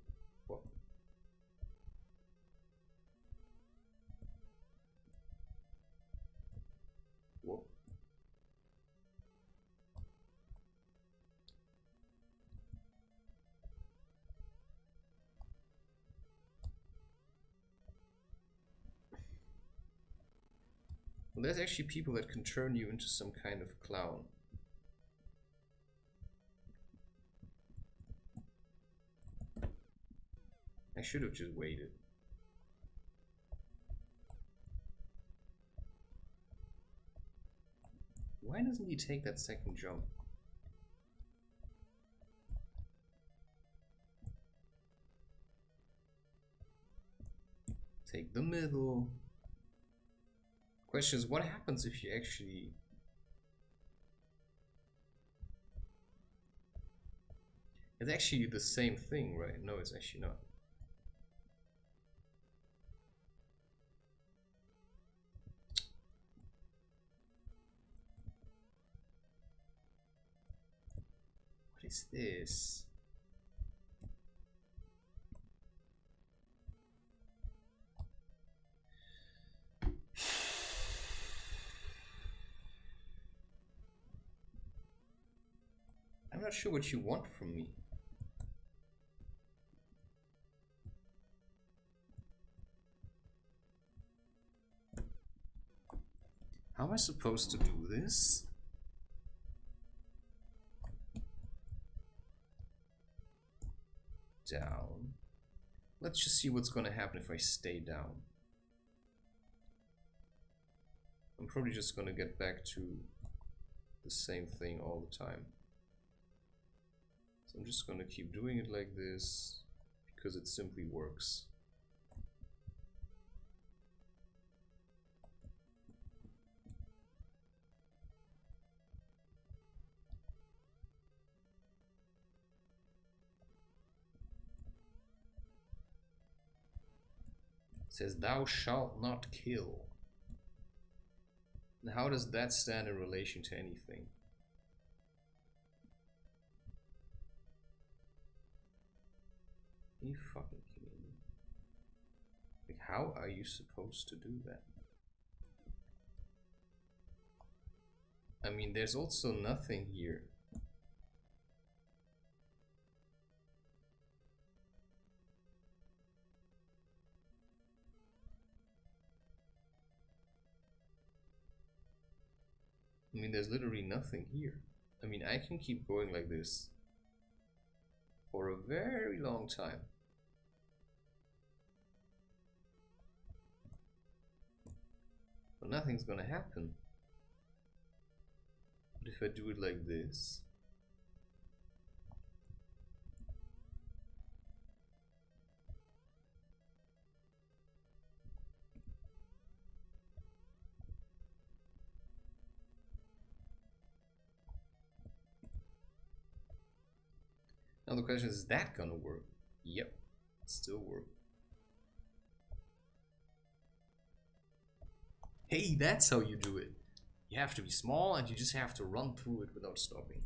Speaker 1: What? Whoa. Well, there's actually people that can turn you into some kind of clown. I should have just waited. Why doesn't he take that second jump? the middle. Question is, what happens if you actually... It's actually the same thing, right? No, it's actually not. What is this? I'm not sure what you want from me. How am I supposed to do this? Down. Let's just see what's gonna happen if I stay down. I'm probably just gonna get back to the same thing all the time. So I'm just gonna keep doing it like this because it simply works. It says, "Thou shalt not kill." And how does that stand in relation to anything? Are you fucking kidding me? Like, how are you supposed to do that? I mean, there's also nothing here. I mean, there's literally nothing here. I mean, I can keep going like this for a very long time. But nothing's gonna happen. But if I do it like this, now the question is that gonna work? Yep, still work. Hey, that's how you do it. You have to be small and you just have to run through it without stopping.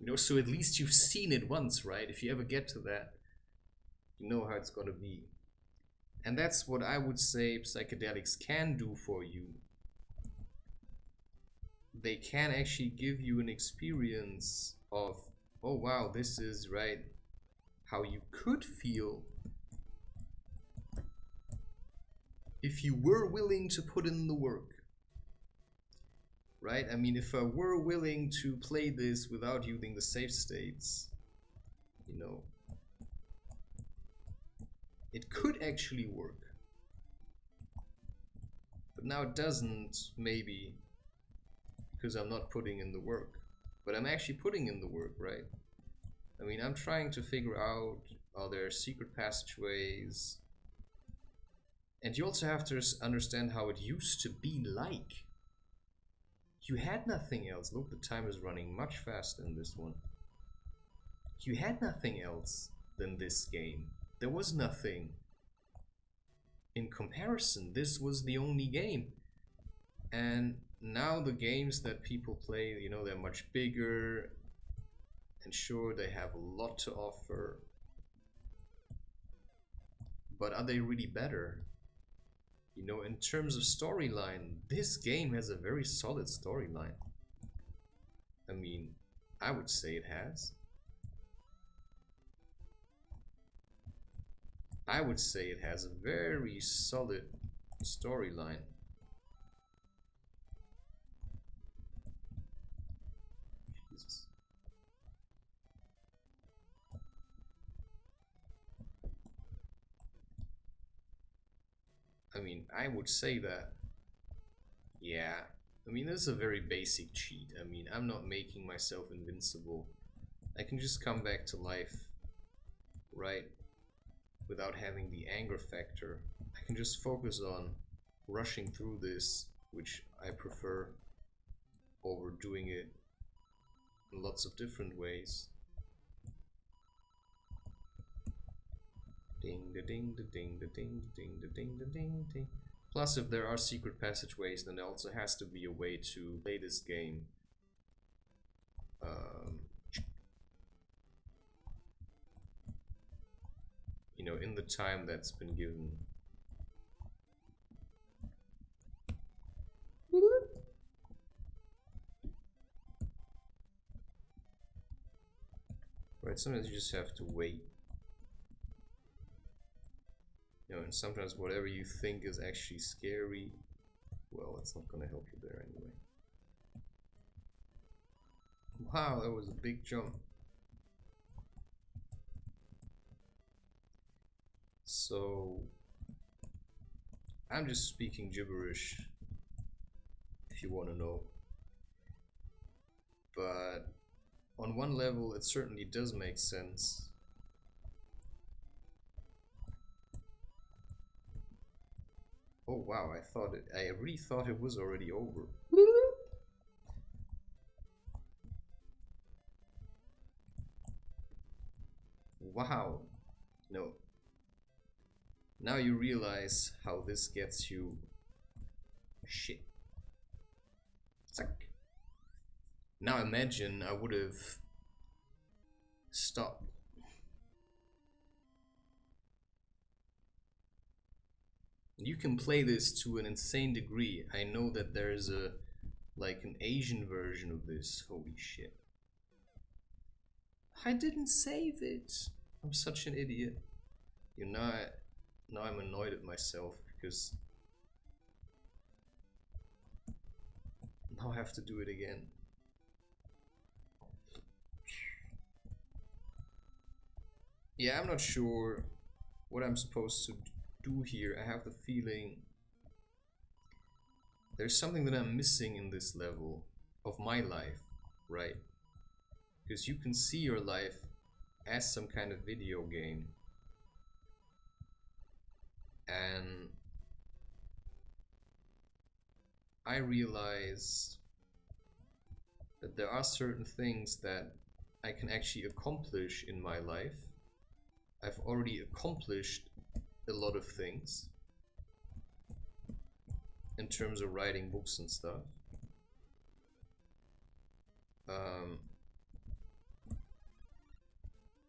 Speaker 1: You know, so at least you've seen it once, right? If you ever get to that, you know how it's gonna be. And that's what I would say psychedelics can do for you. They can actually give you an experience of, oh wow, this is right how you could feel if you were willing to put in the work. Right? I mean, if I were willing to play this without using the safe states, you know, it could actually work. But now it doesn't, maybe, because I'm not putting in the work. But I'm actually putting in the work, right? I mean, I'm trying to figure out, are there secret passageways? And you also have to understand how it used to be like. You had nothing else. Look, the time is running much faster in this one. You had nothing else than this game. There was nothing. In comparison, this was the only game. And now the games that people play, you know, they're much bigger. And sure, they have a lot to offer. But are they really better? You know, in terms of storyline, this game has a very solid storyline. I mean, I would say it has. I would say it has a very solid storyline. Jesus. I mean, I would say that. Yeah. I mean, this is a very basic cheat. I mean, I'm not making myself invincible. I can just come back to life, right? without having the anger factor. I can just focus on rushing through this, which I prefer over doing it in lots of different ways. Ding da ding da ding da ding da ding da ding da ding ding. Plus, if there are secret passageways, then there also has to be a way to play this game you know, in the time that's been given. Right, sometimes you just have to wait. You know, and sometimes whatever you think is actually scary, well, it's not gonna help you there anyway. Wow, that was a big jump. So, I'm just speaking gibberish, if you want to know. But on one level, it certainly does make sense. Oh wow, I really thought it was already over. Wow. No. Now you realize how this gets you. Shit. Zack. Now imagine I would have stopped. You can play this to an insane degree. I know that there's like an Asian version of this. Holy shit. I didn't save it. I'm such an idiot. You know, now I'm annoyed at myself because now I have to do it again. Yeah, I'm not sure what I'm supposed to do here. I have the feeling there's something that I'm missing in this level of my life, right? Because you can see your life as some kind of video game. And I realize that there are certain things that I can actually accomplish in my life. I've already accomplished a lot of things in terms of writing books and stuff.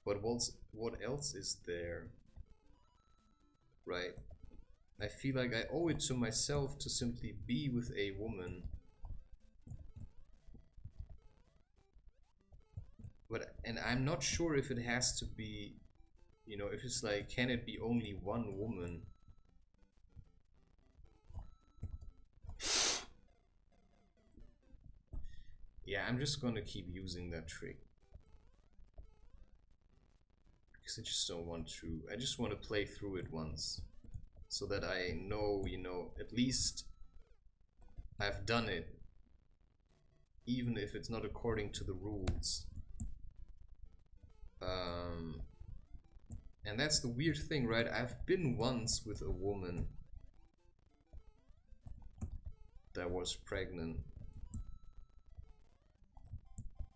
Speaker 1: But what else is there, right? I feel like I owe it to myself to simply be with a woman. And I'm not sure if it has to be, you know, if it's like, can it be only one woman? Yeah, I'm just gonna keep using that trick. Because I just don't want to, I just want to play through it once. So that I know, you know, at least I've done it. Even if it's not according to the rules. And that's the weird thing, right? I've been once with a woman that was pregnant.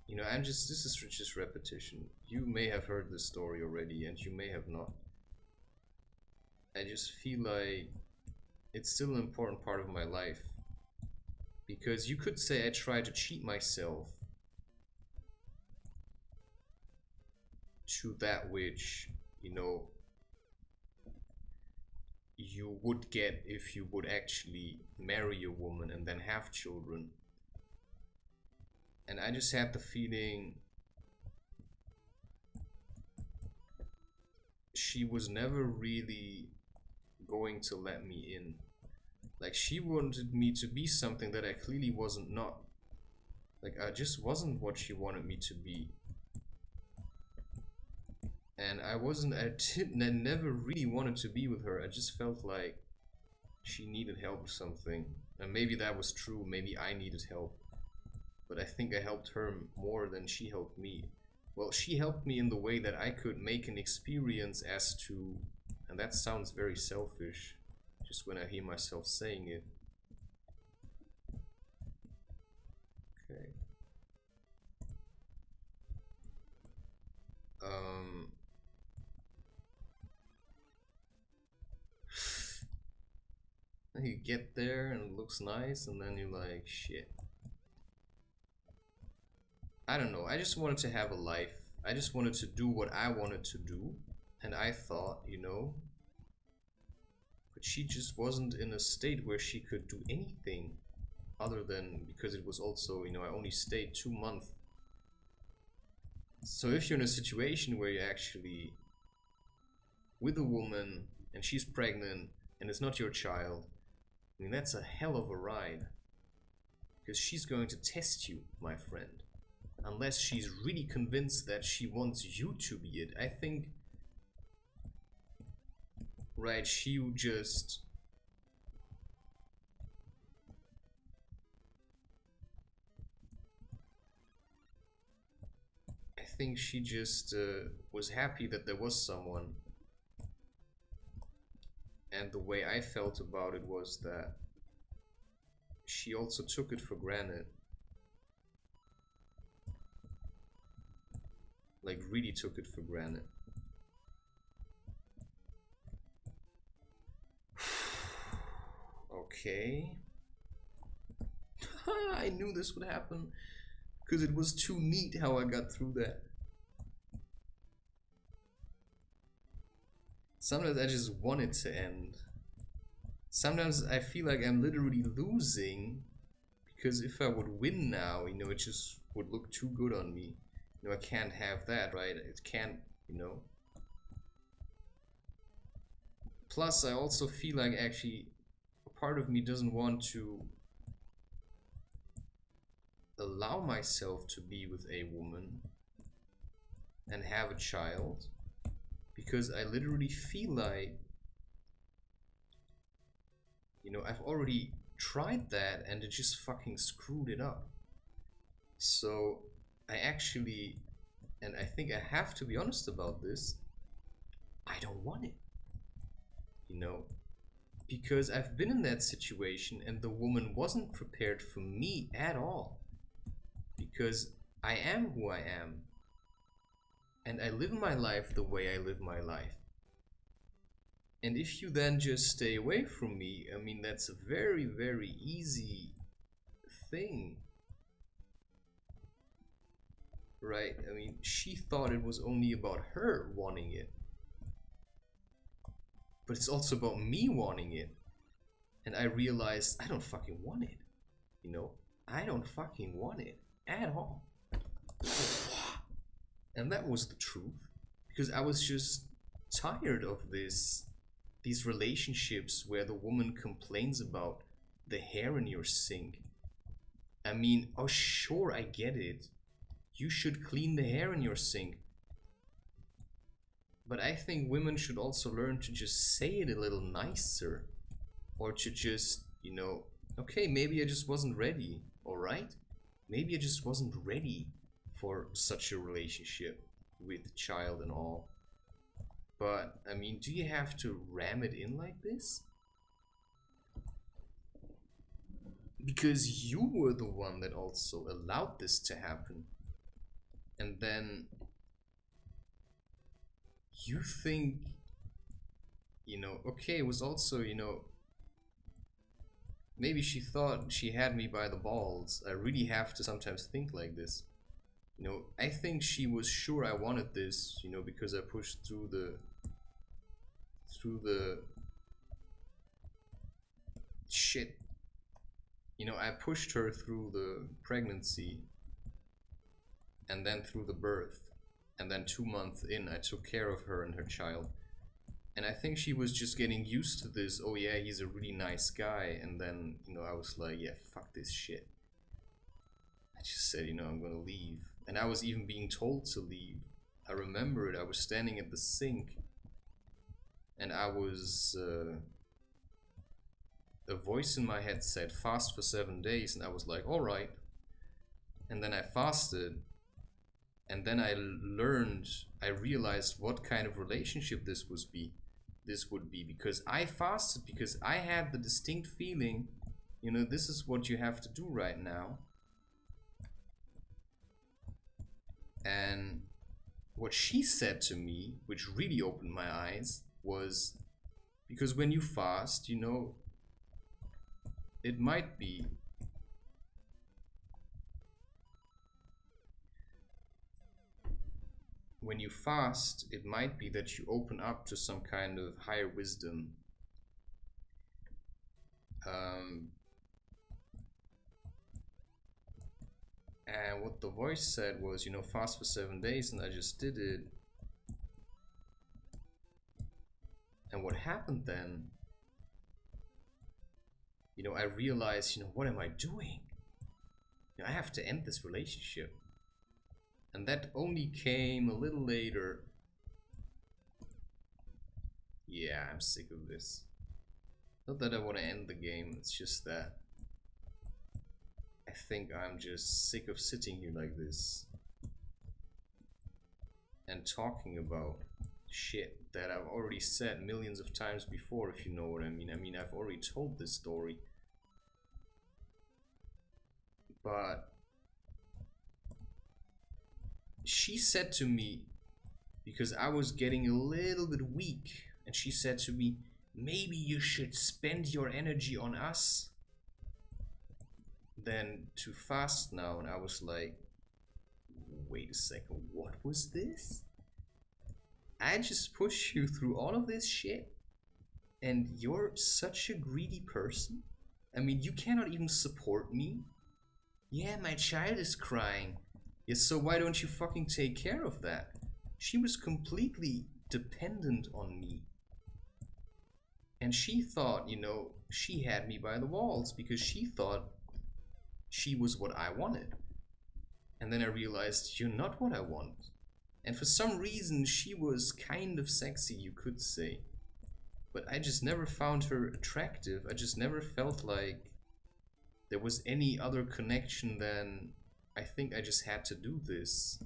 Speaker 1: You know, this is just repetition. You may have heard this story already, and you may have not. I just feel like it's still an important part of my life. Because you could say I try to cheat myself to that which, you know, you would get if you would actually marry a woman and then have children. And I just had the feeling she was never really going to let me in. Like, she wanted me to be something that I clearly wasn't not. Like, I just wasn't what she wanted me to be. And I never really wanted to be with her. I just felt like she needed help or something. And maybe that was true, maybe I needed help. But I think I helped her more than she helped me. Well, she helped me in the way that I could make an experience as to And that sounds very selfish, just when I hear myself saying it. Okay. You get there and it looks nice, and then you're like, shit. I don't know, I just wanted to have a life. I just wanted to do what I wanted to do. And I thought, you know, but she just wasn't in a state where she could do anything other than, because it was also, you know, I only stayed 2 months. So if you're in a situation where you're actually with a woman and she's pregnant and it's not your child, I mean, that's a hell of a ride. Because she's going to test you, my friend. Unless she's really convinced that she wants you to be it. I think, right, she just... I think she just was happy that there was someone. And the way I felt about it was that she also took it for granted. Like, really took it for granted. Okay. I knew this would happen. Because it was too neat how I got through that. Sometimes I just want it to end. Sometimes I feel like I'm literally losing. Because if I would win now, you know, it just would look too good on me. You know, I can't have that, right? It can't, you know. Plus, I also feel like actually a part of me doesn't want to allow myself to be with a woman and have a child, because I literally feel like, you know, I've already tried that and it just fucking screwed it up. So I actually, and I think I have to be honest about this, I don't want it, you know, because I've been in that situation and the woman wasn't prepared for me at all, because I am who I am and I live my life the way I live my life. And if you then just stay away from me, I mean, that's a very, very easy thing. Right? I mean, she thought it was only about her wanting it. But it's also about me wanting it. And I realized I don't fucking want it. You know? I don't fucking want it at all. And that was the truth. Because I was just tired of these relationships where the woman complains about the hair in your sink. I mean, oh sure, I get it. You should clean the hair in your sink. But I think women should also learn to just say it a little nicer. Or to just, you know, okay, maybe I just wasn't ready, alright? Maybe I just wasn't ready for such a relationship with child and all. But, I mean, do you have to ram it in like this? Because you were the one that also allowed this to happen. And then you think, you know, okay, it was also, you know, maybe she thought she had me by the balls. I really have to sometimes think like this. You know, I think she was sure I wanted this, you know, because I pushed through the shit. You know, I pushed her through the pregnancy and then through the birth. And then 2 months in, I took care of her and her child. And I think she was just getting used to this, oh yeah, he's a really nice guy. And then, you know, I was like, yeah, fuck this shit. I just said, you know, I'm gonna leave. And I was even being told to leave. I remember it, I was standing at the sink. And I was, a voice in my head said, fast for 7 days. And I was like, alright. And then I fasted. And then I realized what kind of relationship this this would be, because I fasted because I had the distinct feeling, you know, this is what you have to do right now. And what she said to me, which really opened my eyes, was because when you fast, you know, it might be when you fast, it might be that you open up to some kind of higher wisdom. And what the voice said was, you know, fast for 7 days, and I just did it. And what happened then, you know, I realized, you know, what am I doing? You know, I have to end this relationship. And that only came a little later. Yeah, I'm sick of this. Not that I want to end the game, it's just that I think I'm just sick of sitting here like this and talking about shit that I've already said millions of times before, if you know what I mean. I mean, I've already told this story. But she said to me, because I was getting a little bit weak, and she said to me, maybe you should spend your energy on us than to fast now. And I was like, wait a second, what was this? I just pushed you through all of this shit, and you're such a greedy person? I mean, you cannot even support me? Yeah, my child is crying. Yes, so why don't you fucking take care of that? She was completely dependent on me. And she thought, you know, she had me by the walls because she thought she was what I wanted. And then I realized, you're not what I want. And for some reason, she was kind of sexy, you could say. But I just never found her attractive. I just never felt like there was any other connection than I think I just had to do this.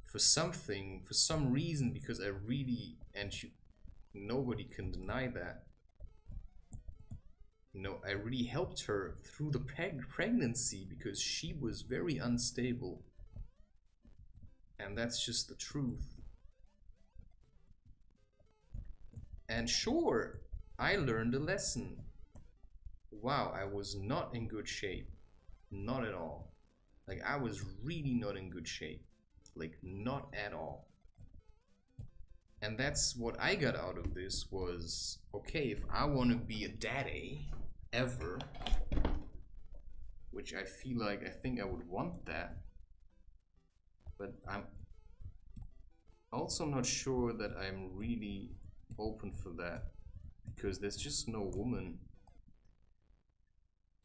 Speaker 1: For something, for some reason, because I really, and nobody can deny that, you know, I really helped her through the pregnancy because she was very unstable. And that's just the truth. And sure, I learned a lesson. Wow, I was not in good shape. Not at all. Like, I was really not in good shape. Like, not at all. And that's what I got out of this was, okay, if I want to be a daddy ever, which I feel like I think I would want that, but I'm also not sure that I'm really open for that, because there's just no woman.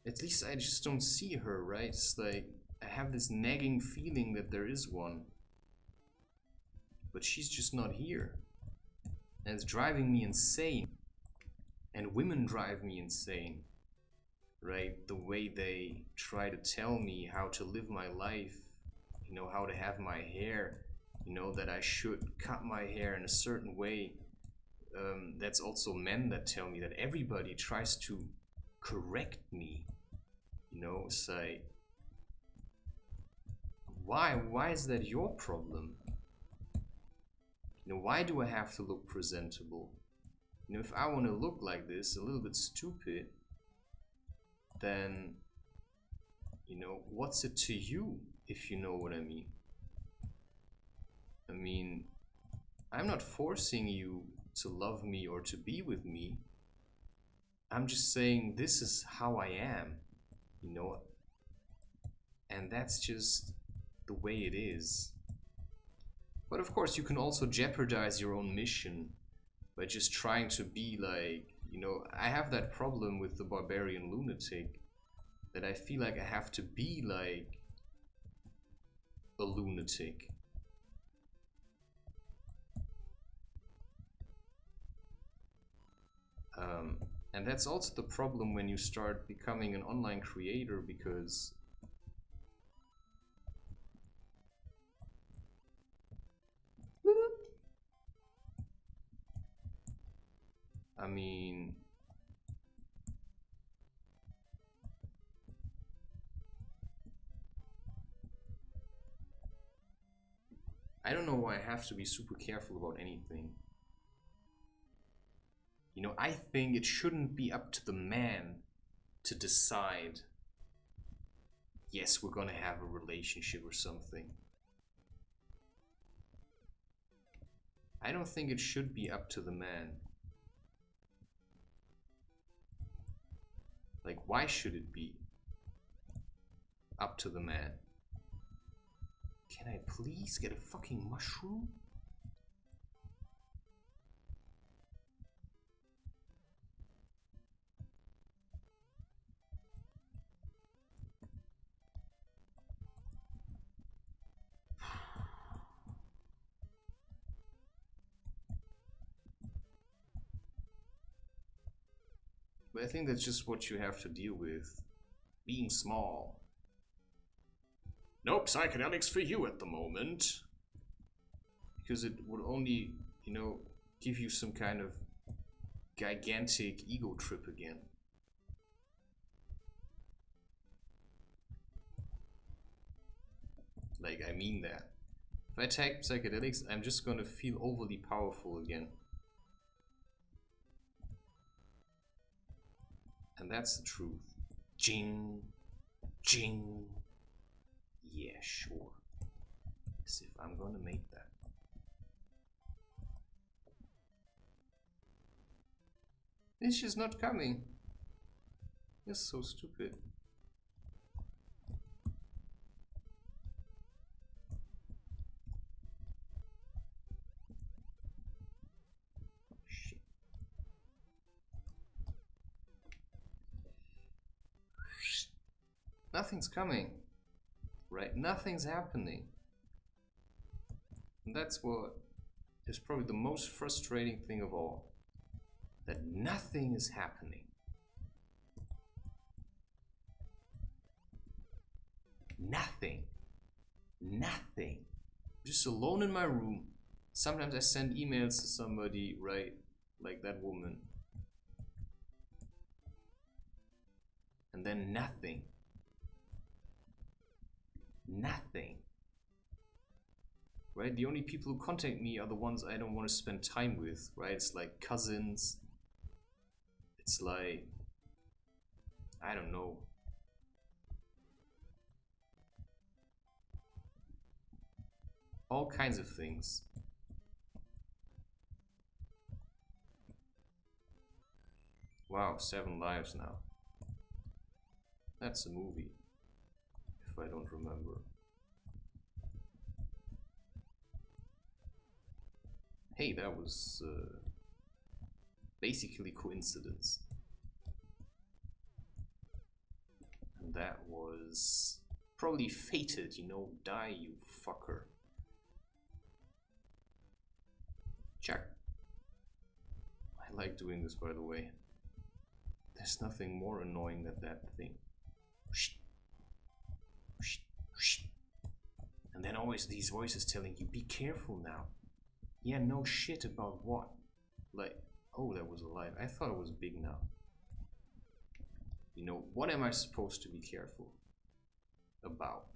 Speaker 1: At least I just don't see her, right? It's like I have this nagging feeling that there is one, but she's just not here. And it's driving me insane. And women drive me insane, right? The way they try to tell me how to live my life, you know, how to have my hair, you know, that I should cut my hair in a certain way. That's also men that tell me that everybody tries to correct me, you know. It's like, why is that your problem? You know, why do I have to look presentable? You know, if I want to look like this, a little bit stupid, then, you know, what's it to you, if you know what I mean? I mean, I'm not forcing you to love me or to be with me. I'm just saying this is how I am, you know, and that's just the way it is. But of course, you can also jeopardize your own mission by just trying to be like, you know, I have that problem with the Barbarian Lunatic, that I feel like I have to be like a lunatic. And that's also the problem when you start becoming an online creator, because I mean, I don't know why I have to be super careful about anything. You know, I think it shouldn't be up to the man to decide, yes, we're gonna have a relationship or something. I don't think it should be up to the man. Like, why should it be up to the man? Can I please get a fucking mushroom? But I think that's just what you have to deal with. Being small. No psychedelics for you at the moment. Because it would only, you know, give you some kind of gigantic ego trip again. Like, I mean that. If I take psychedelics, I'm just gonna feel overly powerful again. And that's the truth. Jing. Jing. Yeah, sure. As if I'm gonna make that. It's just not coming. It's so stupid. Shit. Nothing's coming. Right? Nothing's happening. And that's what is probably the most frustrating thing of all. That nothing is happening. Nothing. Nothing. I'm just alone in my room. Sometimes I send emails to somebody, right? Like that woman. And then nothing. Nothing. Right? The only people who contact me are the ones I don't want to spend time with, right? It's like cousins. It's like, I don't know. All kinds of things. Wow, 7 lives now. That's a movie, if I don't remember. Hey, that was basically coincidence. And that was probably fated, you know, die you fucker. Check. I like doing this, by the way. There's nothing more annoying than that thing. And then always these voices telling you, be careful now. Yeah, no shit about what? Like, oh, that was alive. I thought it was big now. You know, what am I supposed to be careful about?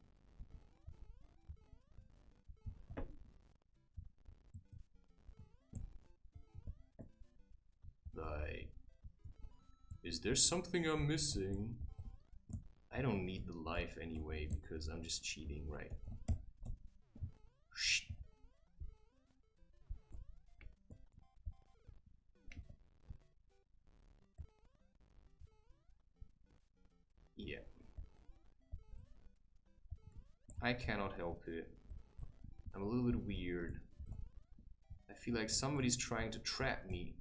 Speaker 1: Like, is there something I'm missing? I don't need the life anyway because I'm just cheating, right? Shh. Yeah. I cannot help it. I'm a little bit weird. I feel like somebody's trying to trap me.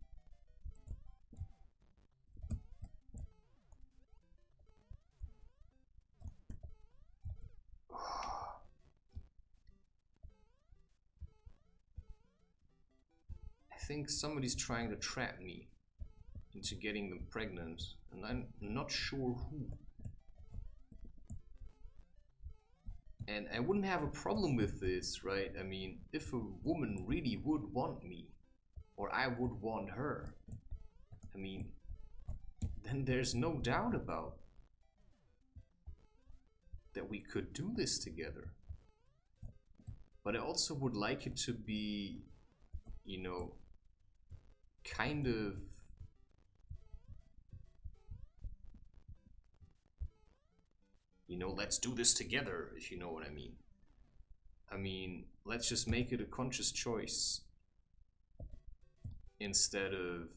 Speaker 1: I think somebody's trying to trap me into getting them pregnant, and I'm not sure who. And I wouldn't have a problem with this, right? I mean, if a woman really would want me, or I would want her, I mean, then there's no doubt about that we could do this together. But I also would like it to be, you know, kind of, you know, let's do this together, if you know what I mean. I mean, let's just make it a conscious choice instead of,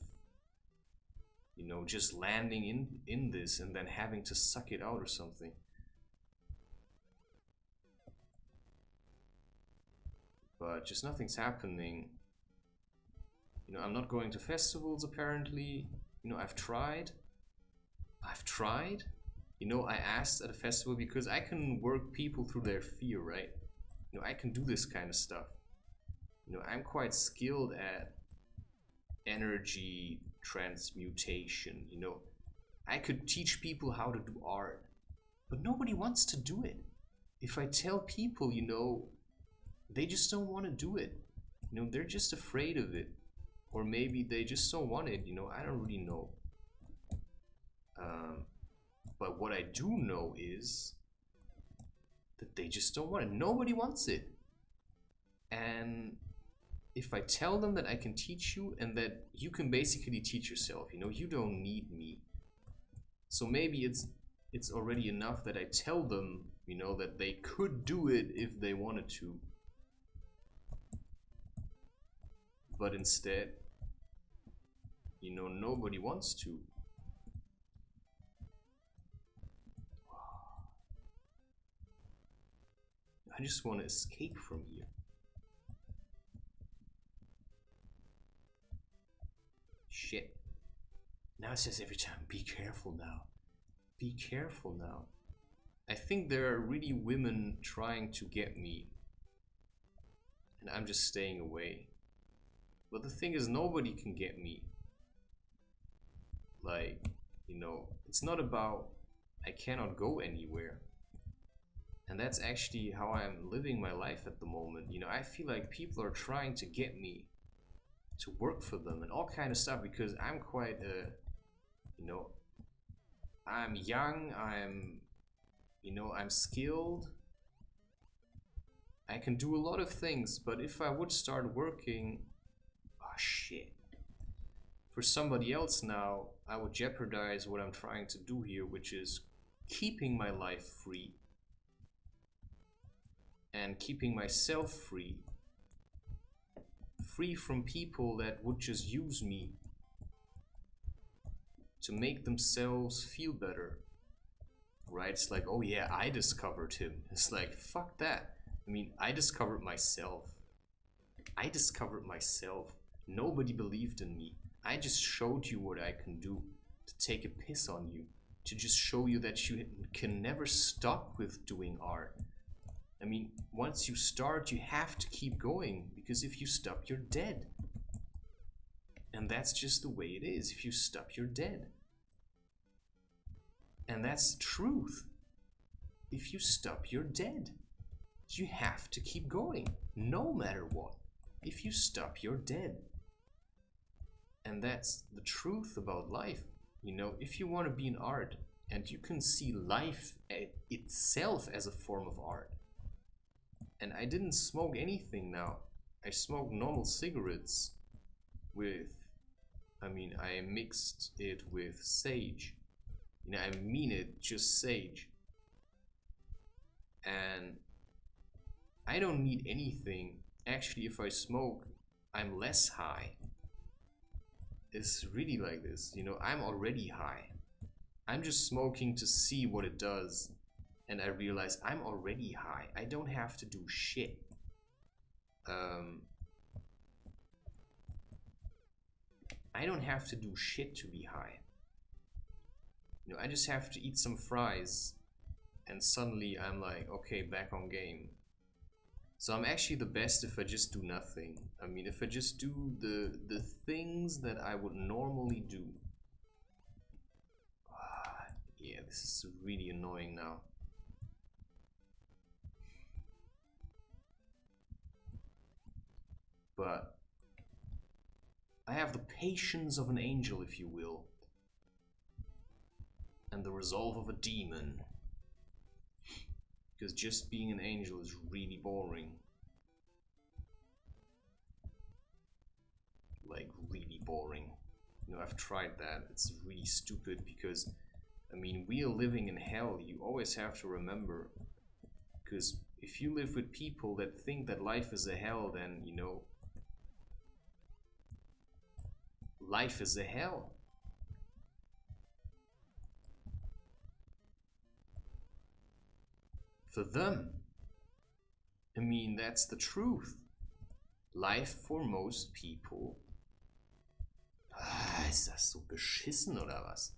Speaker 1: you know, just landing in this and then having to suck it out or something. But just nothing's happening. You know, I'm not going to festivals apparently. You know, I've tried. You know, I asked at a festival because I can work people through their fear, right? You know, I can do this kind of stuff. You know, I'm quite skilled at energy transmutation. You know, I could teach people how to do art, but nobody wants to do it. If I tell people, you know, they just don't want to do it. You know, they're just afraid of it. Or maybe they just don't want it, you know, I don't really know. But what I do know is that they just don't want it. Nobody wants it. And if I tell them that I can teach you and that you can basically teach yourself, you know, you don't need me. So maybe it's already enough that I tell them, you know, that they could do it if they wanted to. But instead, you know, nobody wants to. I just want to escape from here. Shit. Now it says every time, be careful now. Be careful now. I think there are really women trying to get me. And I'm just staying away. But the thing is, nobody can get me. Like, you know, it's not about I cannot go anywhere. And that's actually how I'm living my life at the moment. You know, I feel like people are trying to get me to work for them and all kind of stuff because I'm quite, you know, I'm young, you know, I'm skilled. I can do a lot of things, but if I would start working, oh shit. For somebody else now, I would jeopardize what I'm trying to do here, which is keeping my life free. And keeping myself free. Free from people that would just use me to make themselves feel better. Right? It's like, oh yeah, I discovered him. It's like, fuck that. I mean, I discovered myself. Nobody believed in me. I just showed you what I can do to take a piss on you. To just show you that you can never stop with doing art. I mean, once you start, you have to keep going, because if you stop, you're dead. And that's just the way it is. If you stop, you're dead. And that's the truth. If you stop, you're dead. You have to keep going, no matter what. If you stop, you're dead. And that's the truth about life. You know, if you want to be in art, and you can see life itself as a form of art, and I didn't smoke anything now. I smoked normal cigarettes with, I mean, I mixed it with sage. You know, I mean it, just sage. And I don't need anything. Actually, if I smoke, I'm less high. It's really like this, you know, I'm already high. I'm just smoking to see what it does. And I realize I'm already high. I don't have to do shit. I don't have to do shit to be high. You know, I just have to eat some fries and suddenly I'm like, okay, back on game. So I'm actually the best if I just do nothing. I mean, if I just do the things that I would normally do. Yeah, this is really annoying now. But I have the patience of an angel, if you will, and the resolve of a demon. Because just being an angel is really boring. Like, really boring. You know, I've tried that. It's really stupid because, I mean, we are living in hell. You always have to remember. Because if you live with people that think that life is a hell, then, you know, life is a hell. For them. I mean, that's the truth. Life for most people. Ist das so beschissen oder was?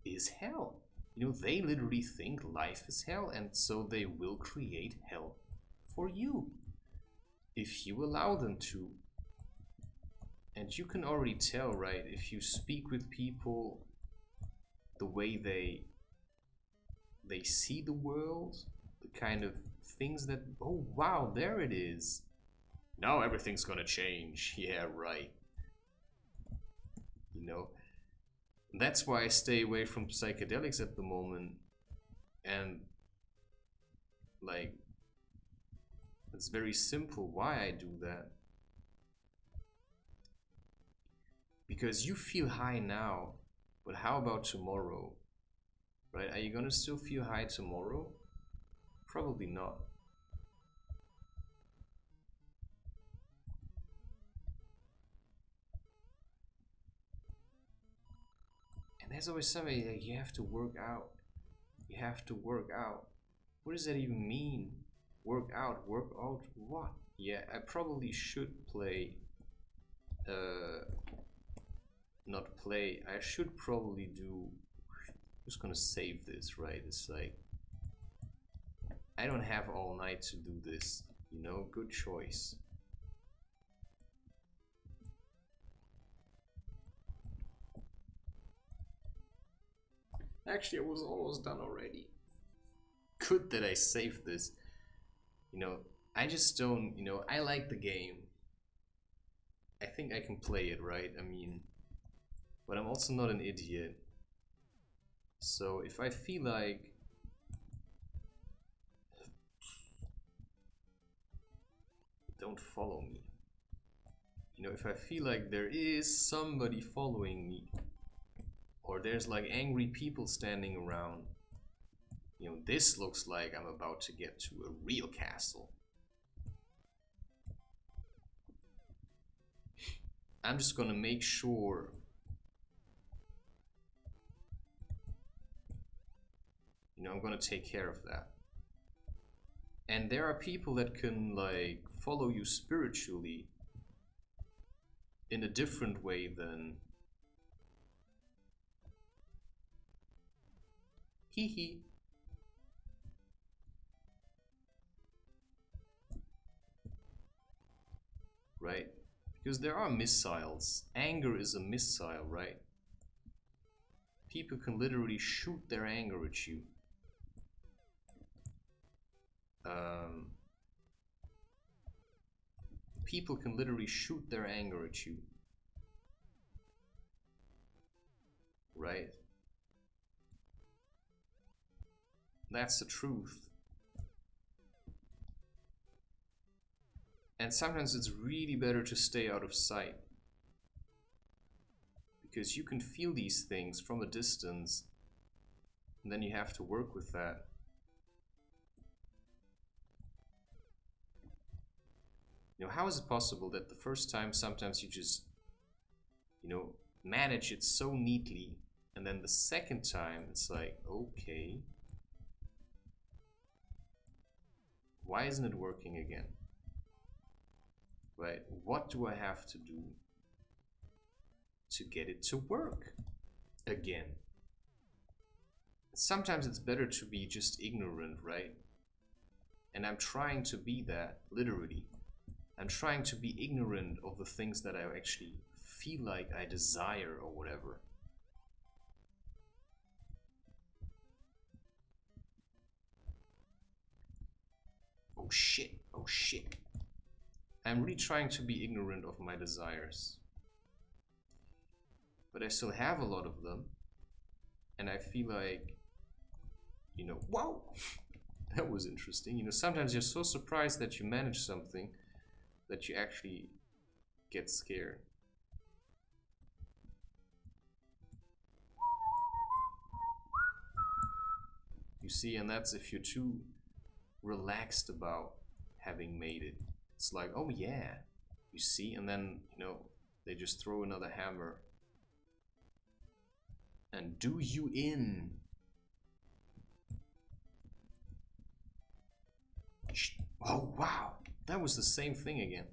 Speaker 1: Is hell. You know, they literally think life is hell, and so they will create hell for you. If you allow them to. And you can already tell, right? If you speak with people the way they see the world, the kind of things that, oh wow, there it is. Now everything's gonna change. Yeah, right. You know, that's why I stay away from psychedelics at the moment. And like, it's very simple why I do that. Because you feel high now, but how about tomorrow? Right? Are you gonna still feel high tomorrow? Probably not. And there's always somebody like, you have to work out. You have to work out. What does that even mean? Work out what? Yeah, I probably should play, not play, I should probably do, I'm just gonna save this, right? It's like, I don't have all night to do this, you know, good choice. Actually, I was almost done already. Good that I saved this. You know, I just don't, you know, I like the game. I think I can play it, right? I mean, but I'm also not an idiot. So if I feel like, don't follow me. You know, if I feel like there is somebody following me, or there's like angry people standing around, you know, this looks like I'm about to get to a real castle. I'm just gonna make sure, you know, I'm gonna take care of that. And there are people that can like follow you spiritually in a different way than hee hee. Right? Because there are missiles. Anger is a missile, right? People can literally shoot their anger at you. People can literally shoot their anger at you. Right? That's the truth. And sometimes it's really better to stay out of sight. Because you can feel these things from a distance, and then you have to work with that. You know, how is it possible that the first time sometimes you just, you know, manage it so neatly, and then the second time it's like, okay, why isn't it working again? Right? What do I have to do to get it to work again? Sometimes it's better to be just ignorant, right? And I'm trying to be that, literally. I'm trying to be ignorant of the things that I actually feel like I desire or whatever. Oh shit, oh shit. I'm really trying to be ignorant of my desires. but I still have a lot of them. And I feel like, wow, that was interesting. Sometimes you're so surprised that you manage something that you actually get scared. You see, and that's if you're too relaxed about having made it. It's like, oh yeah, you see, and then, they just throw another hammer and do you in. Oh wow, that was the same thing again.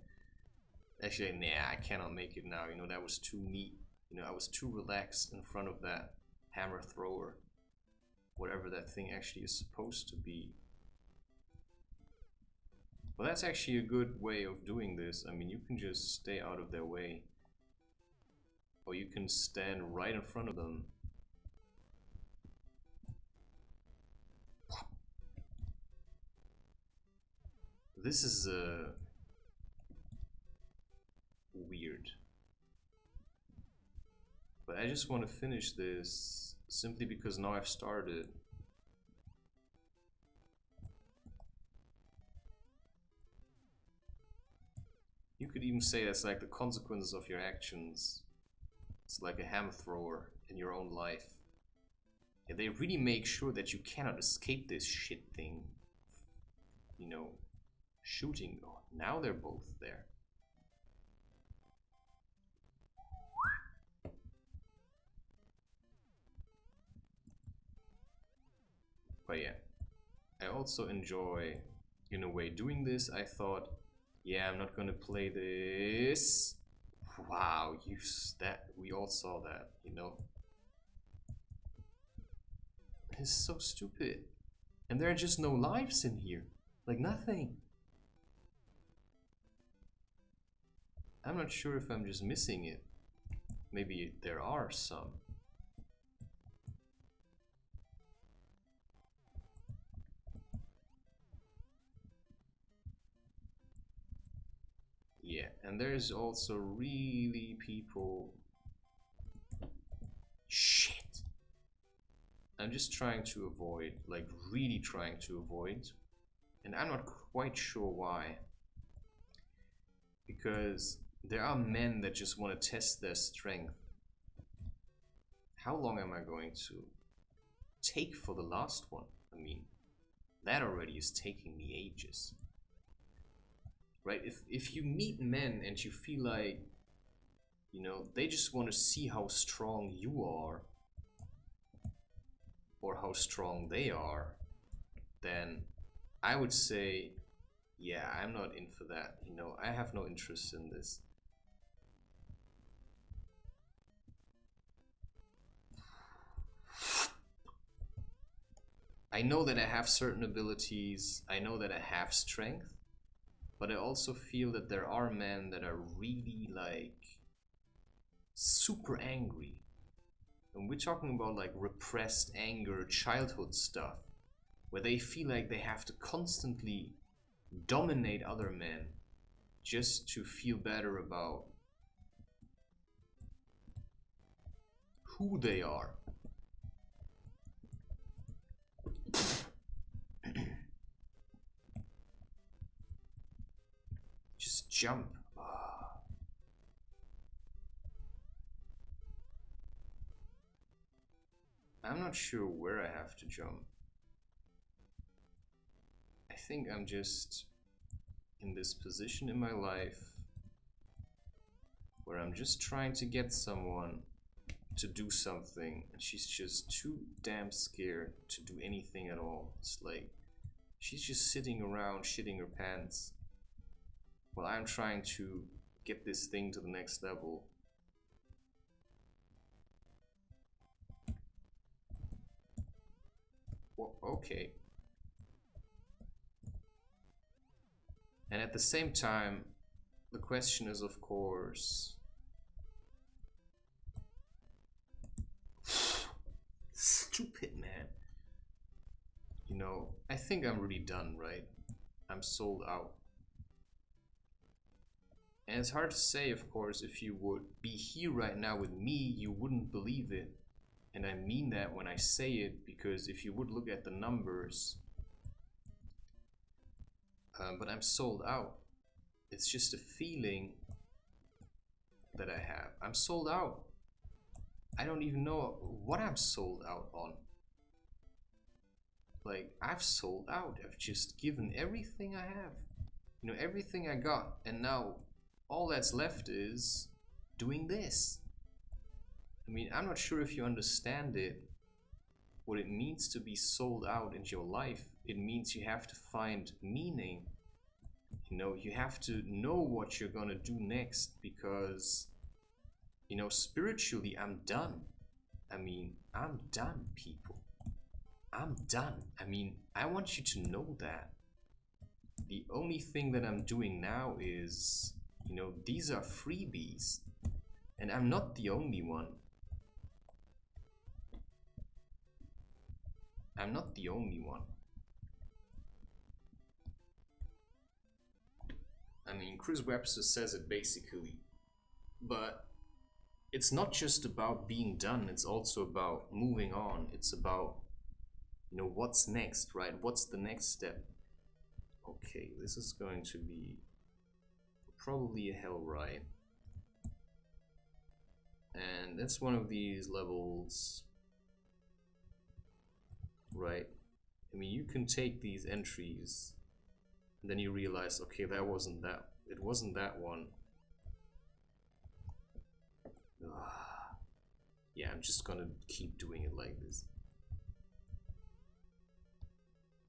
Speaker 1: Actually, nah, I cannot make it now. That was too neat. I was too relaxed in front of that hammer thrower. Whatever that thing actually is supposed to be. Well, that's actually a good way of doing this. I mean, you can just stay out of their way. Or you can stand right in front of them. This is weird. But I just want to finish this simply because now I've started. You could even say that's like the consequences of your actions. It's like a hammer thrower in your own life. Yeah, they really make sure that you cannot escape this shit thing. Shooting. Oh, now they're both there. But yeah, I also enjoy, in a way, doing this. I thought, yeah, I'm not gonna play this. Wow, we all saw that, It's so stupid. And there are just no lives in here. Like nothing. I'm not sure if I'm just missing it. Maybe there are some. Yeah, and there's also really people. Shit. I'm just trying to avoid, like really trying to avoid. And I'm not quite sure why. Because there are men that just want to test their strength. How long am I going to take for the last one? I mean, that already is taking me ages. Right? If you meet men and you feel like, they just want to see how strong you are or how strong they are, then I would say, yeah, I'm not in for that. I have no interest in this. I know that I have certain abilities. I know that I have strength. But I also feel that there are men that are really like super angry. And we're talking about like repressed anger, childhood stuff, where they feel like they have to constantly dominate other men just to feel better about who they are. Just jump. I'm not sure where I have to jump. I think I'm just in this position in my life where I'm just trying to get someone to do something and she's just too damn scared to do anything at all. It's like she's just sitting around shitting her pants while I'm trying to get this thing to the next level. Well, okay. And at the same time, the question is, of course, stupid man. I think I'm really done, right? I'm sold out. And it's hard to say, of course, if you would be here right now with me, you wouldn't believe it. And I mean that when I say it, because if you would look at the numbers, but I'm sold out. It's just a feeling that I have. I'm sold out. I don't even know what I'm sold out on. Like, I've sold out. I've just given everything I have. You know, everything I got. And now all that's left is doing this. I mean, I'm not sure if you understand it. What it means to be sold out in your life. It means you have to find meaning. You know, you have to know what you're gonna do next, because, you know, spiritually, I'm done. I mean, I'm done, people. I'm done. I mean, I want you to know that. The only thing that I'm doing now is, you know, these are freebies. And I'm not the only one. I'm not the only one. I mean, Chris Webster says it basically. But it's not just about being done, it's also about moving on. It's about, you know, what's next, right? What's the next step? Okay, this is going to be probably a hell ride. And that's one of these levels, right? I mean, you can take these entries and then you realize, okay, that wasn't that. It wasn't that one. Yeah, I'm just gonna keep doing it like this.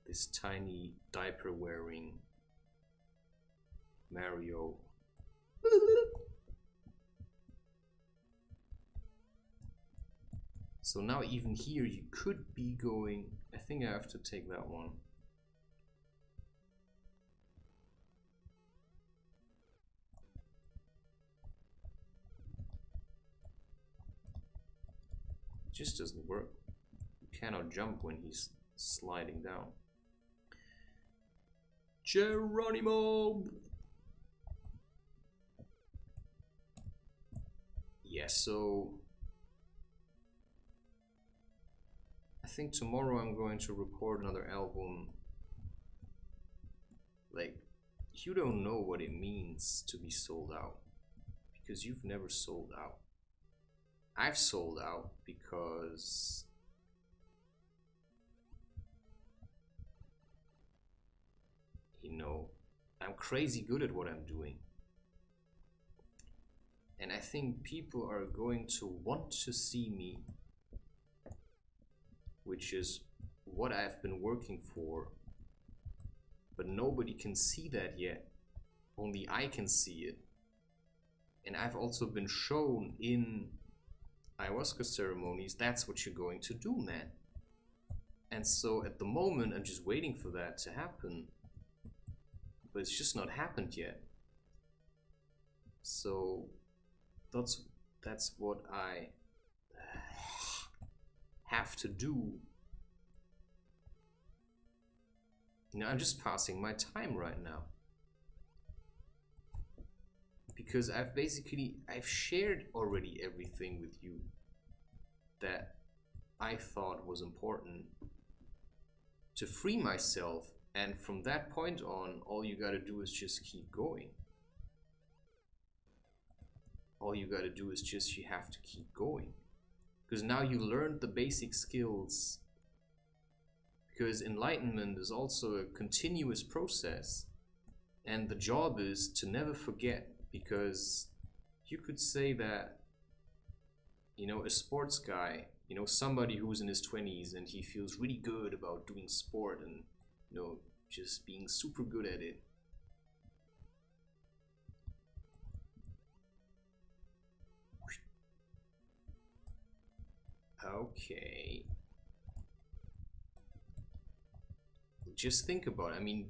Speaker 1: This tiny diaper wearing Mario. So now even here you could be going, I think I have to take that one. It just doesn't work. You cannot jump when he's sliding down. Geronimo! Yeah, so I think tomorrow I'm going to record another album. Like, you don't know what it means to be sold out, because you've never sold out. I've sold out because you know, I'm crazy good at what I'm doing. And I think people are going to want to see me, which is what I've been working for. But nobody can see that yet. Only I can see it. And I've also been shown in ayahuasca ceremonies, that's what you're going to do, man. And so at the moment, I'm just waiting for that to happen. But it's just not happened yet. So that's what I have to do. You know, I'm just passing my time right now. Because I've shared already everything with you that I thought was important to free myself. And from that point on, all you gotta do is just keep going. All you gotta do is just, you have to keep going. Because now you learned the basic skills. Because enlightenment is also a continuous process. And the job is to never forget. Because you could say that, you know, a sports guy, you know, somebody who's in his 20s and he feels really good about doing sport and, you know, just being super good at it. Okay. Just think about it. I mean,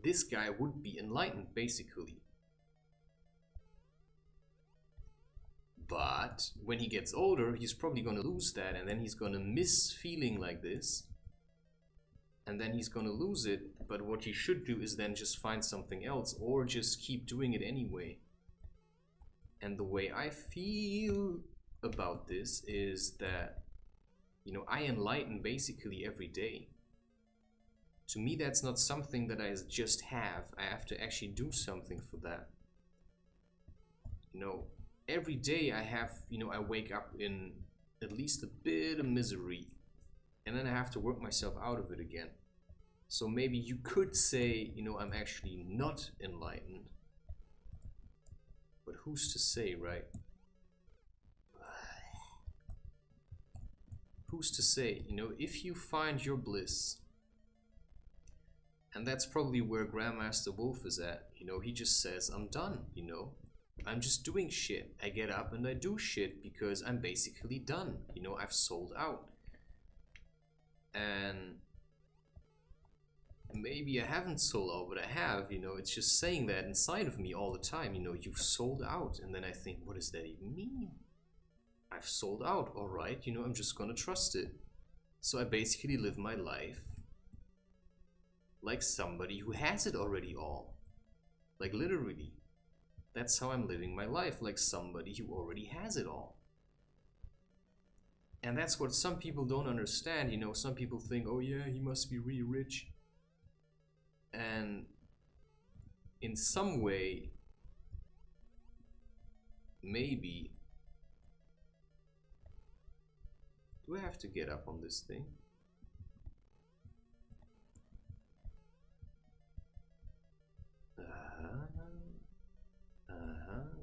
Speaker 1: this guy would be enlightened, basically. But when he gets older, he's probably going to lose that, and then he's going to miss feeling like this. and then he's gonna lose it. But what he should do is then just find something else, or just keep doing it anyway. And the way I feel about this is that, you know, I enlighten basically every day. To me, that's not something that I just have. I have to actually do something for that. You know, every day I have, you know, I wake up in at least a bit of misery, and then I have to work myself out of it again. So maybe you could say, you know, I'm actually not enlightened. But who's to say, right? Who's to say? You know, if you find your bliss, and that's probably where Grandmaster Wolf is at. You know, he just says, I'm done, you know. I'm just doing shit. I get up and I do shit because I'm basically done. You know, I've sold out. And maybe I haven't sold out, but I have, you know. It's just saying that inside of me all the time, you know, you've sold out. And then I think, what does that even mean? I've sold out, all right, you know, I'm just gonna trust it. So I basically live my life like somebody who has it already all. Like literally. That's how I'm living my life, like somebody who already has it all. And that's what some people don't understand, you know. Some people think, oh yeah, he must be really rich. And in some way, maybe. Do I have to get up on this thing?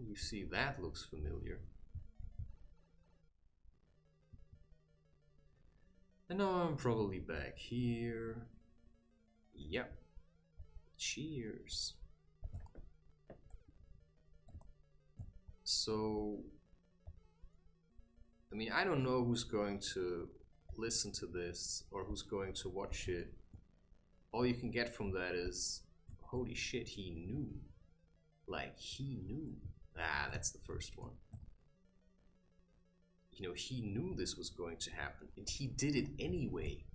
Speaker 1: You see, that looks familiar. And now I'm probably back here. Yep. Cheers. So, I mean, I don't know who's going to listen to this or who's going to watch it. All you can get from that is, holy shit, he knew. Like, he knew. Ah, that's the first one. You know, he knew this was going to happen, and he did it anyway.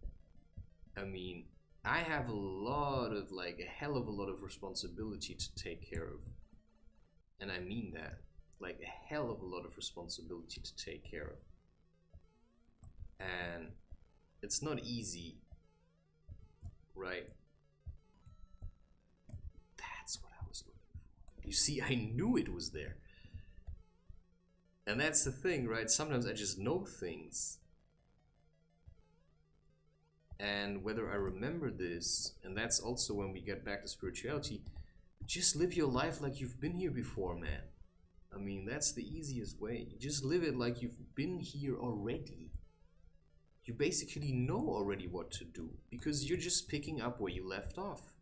Speaker 1: I mean, I have a lot of, like, a hell of a lot of responsibility to take care of. And I mean that. Like, a hell of a lot of responsibility to take care of. And it's not easy, right? That's what I was looking for. You see, I knew it was there. And that's the thing, right? Sometimes I just know things. And whether I remember this, and that's also when we get back to spirituality, just live your life like you've been here before, man. I mean, that's the easiest way. Just live it like you've been here already. You basically know already what to do, because you're just picking up where you left off.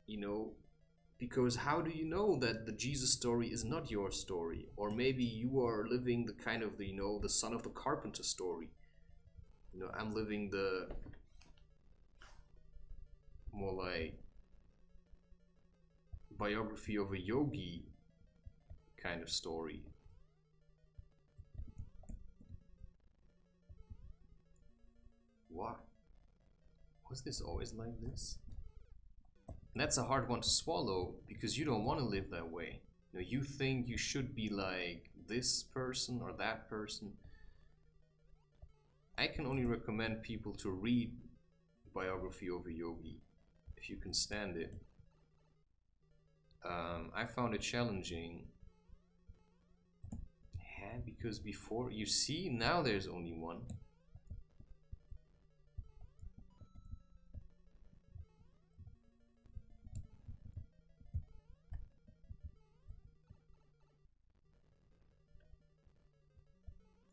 Speaker 1: You know, because how do you know that the Jesus story is not your story? Or maybe you are living the kind of the, you know, the son of the carpenter story. You know, I'm living the more like biography of a yogi kind of story. What? Was this always like this? And that's a hard one to swallow, because you don't want to live that way. You know, you think you should be like this person or that person. I can only recommend people to read Biography of a Yogi, if you can stand it. I found it challenging. Yeah, because before, you see, now there's only one.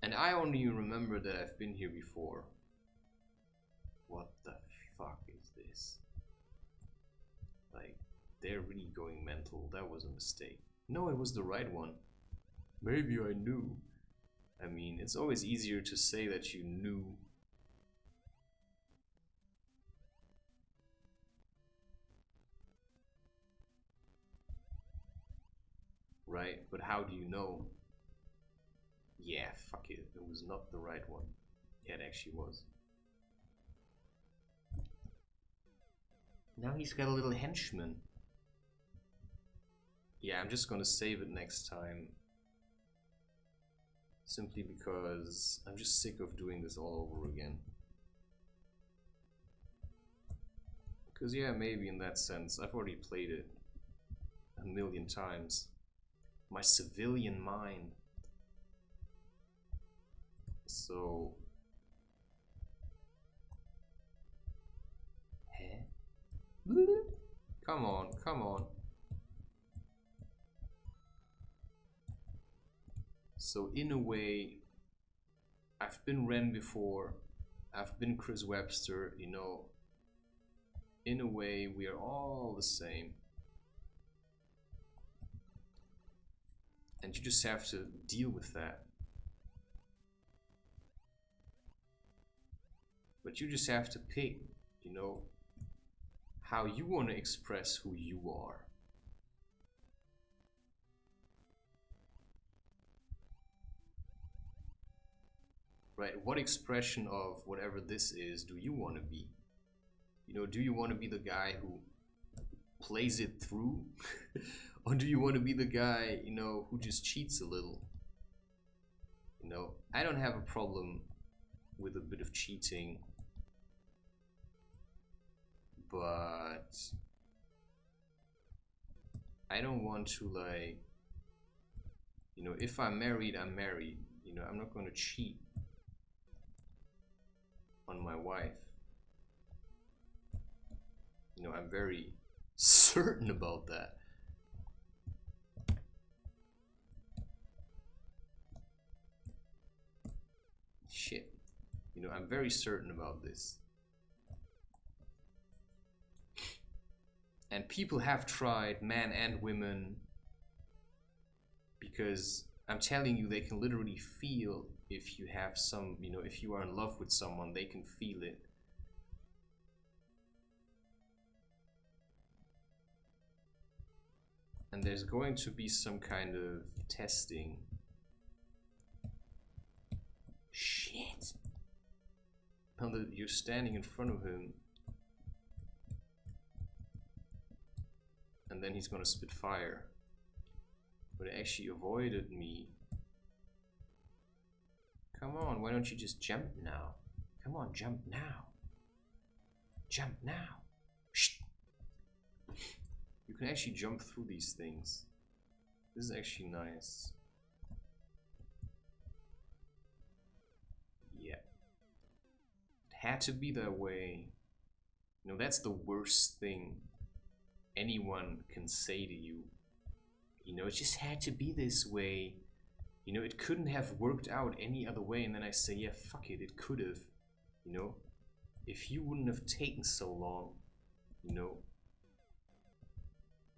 Speaker 1: And I only remember that I've been here before. What the fuck is this? Like, they're really going mental. That was a mistake. No, it was the right one. Maybe I knew. I mean, it's always easier to say that you knew. Right? But how do you know? Yeah, fuck it. It was not the right one. Yeah, it actually was. Now he's got a little henchman. Yeah, I'm just gonna save it next time. Simply because I'm just sick of doing this all over again. Because yeah, maybe in that sense, I've already played it a million times. My civilian mind. So... Huh? Come on, come on. So in a way, I've been Ren before, I've been Chris Webster, you know. In a way, we are all the same. And you just have to deal with that. But you just have to pick, you know, how you want to express who you are. Right? What expression of whatever this is do you want to be? You know, do you want to be the guy who plays it through? Or do you want to be the guy, you know, who just cheats a little? You know, I don't have a problem with a bit of cheating, but I don't want to, like, you know, if I'm married, I'm married. You know, I'm not going to cheat on my wife. You know, I'm very certain about that. Shit. You know, I'm very certain about this. And people have tried, men and women, because I'm telling you, they can literally feel if you have some, you know, if you are in love with someone, they can feel it. And there's going to be some kind of testing. Shit. Now that you're standing in front of him, and then he's gonna spit fire. But it actually avoided me. Come on, why don't you just jump now? Come on, jump now. Jump now. Shh. You can actually jump through these things. This is actually nice. Yeah. It had to be that way. You know, that's the worst thing anyone can say to you. You know, it just had to be this way. You know, it couldn't have worked out any other way. And then I say, yeah, fuck it, it could have. You know, if you wouldn't have taken so long, you know.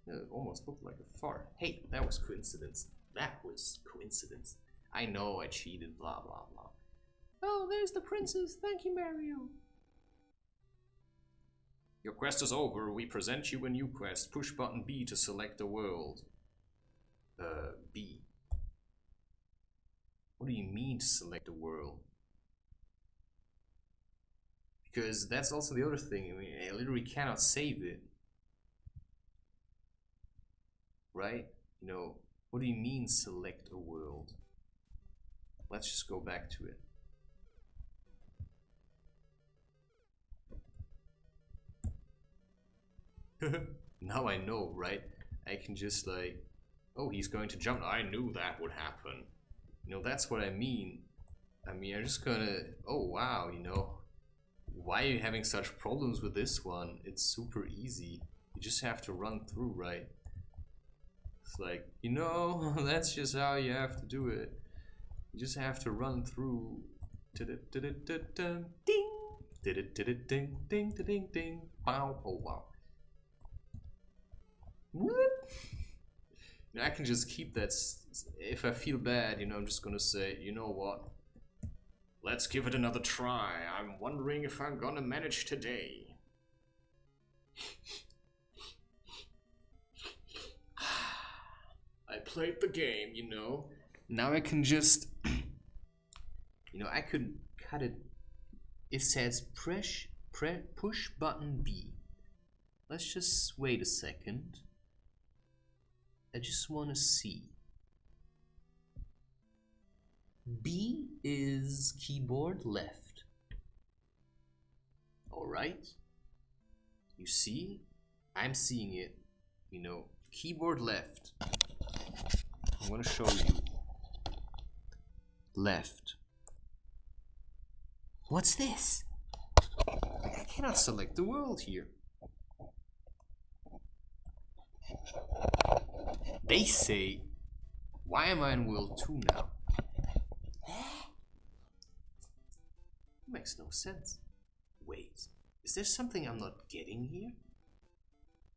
Speaker 1: It almost looked like a fart. Hey, that was coincidence. That was coincidence. I know I cheated, blah, blah, blah. Oh, there's the princess. Thank you, Mario. Your quest is over. We present you a new quest. Push button B to select a world. B. What do you mean to select a world? Because that's also the other thing. I mean, I literally cannot save it. Right? You know, what do you mean select a world? Let's just go back to it. Now I know, right? I can just like, oh, he's going to jump. I knew that would happen. You know, that's what I mean. I mean, I'm just gonna, oh wow, you know, why are you having such problems with this one? It's super easy. You just have to run through, right? It's like, you know, that's just how you have to do it. You just have to run through. Ding! Ding, ding, ding, ding. Bow. Oh, wow. Whoop. You know, I can just keep that. If I feel bad, you know, I'm just gonna say, you know what? Let's give it another try. I'm wondering if I'm gonna manage today. I played the game, you know. Now I can just, you know, I could cut it. It says push button B. let's just wait a second. I just want to see. B is keyboard left. Alright. You see? I'm seeing it. You know, keyboard left. I'm gonna show you. Left. What's this? Like, I cannot select the world here. They say, why am I in world 2 now? Makes no sense. Wait, is there something I'm not getting here?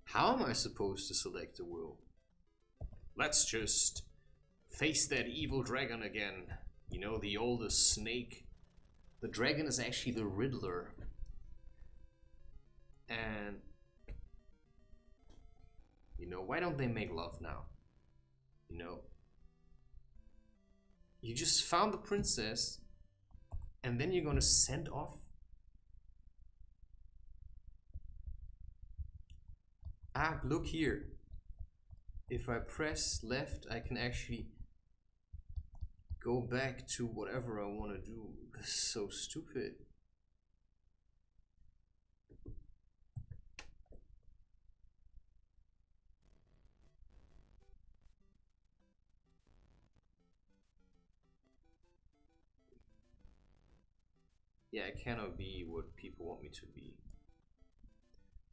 Speaker 1: How am I supposed to select the world? Let's just face that evil dragon again. You know, the oldest snake. The dragon is actually the Riddler. And you know, why don't they make love now? You know, you just found the princess and then you're gonna send off. Ah, look here. If I press left, I can actually go back to whatever I want to do. This is so stupid. Yeah, I cannot be what people want me to be.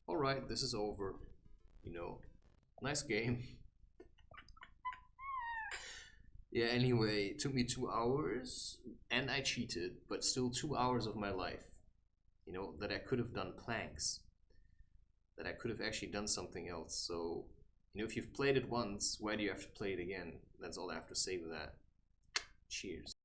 Speaker 1: Alright, this is over. You know, nice game. Yeah, anyway, it took me 2 hours and I cheated, but still 2 hours of my life. You know, that I could have done planks. That I could have actually done something else. So, you know, if you've played it once, why do you have to play it again? That's all I have to say to that. Cheers.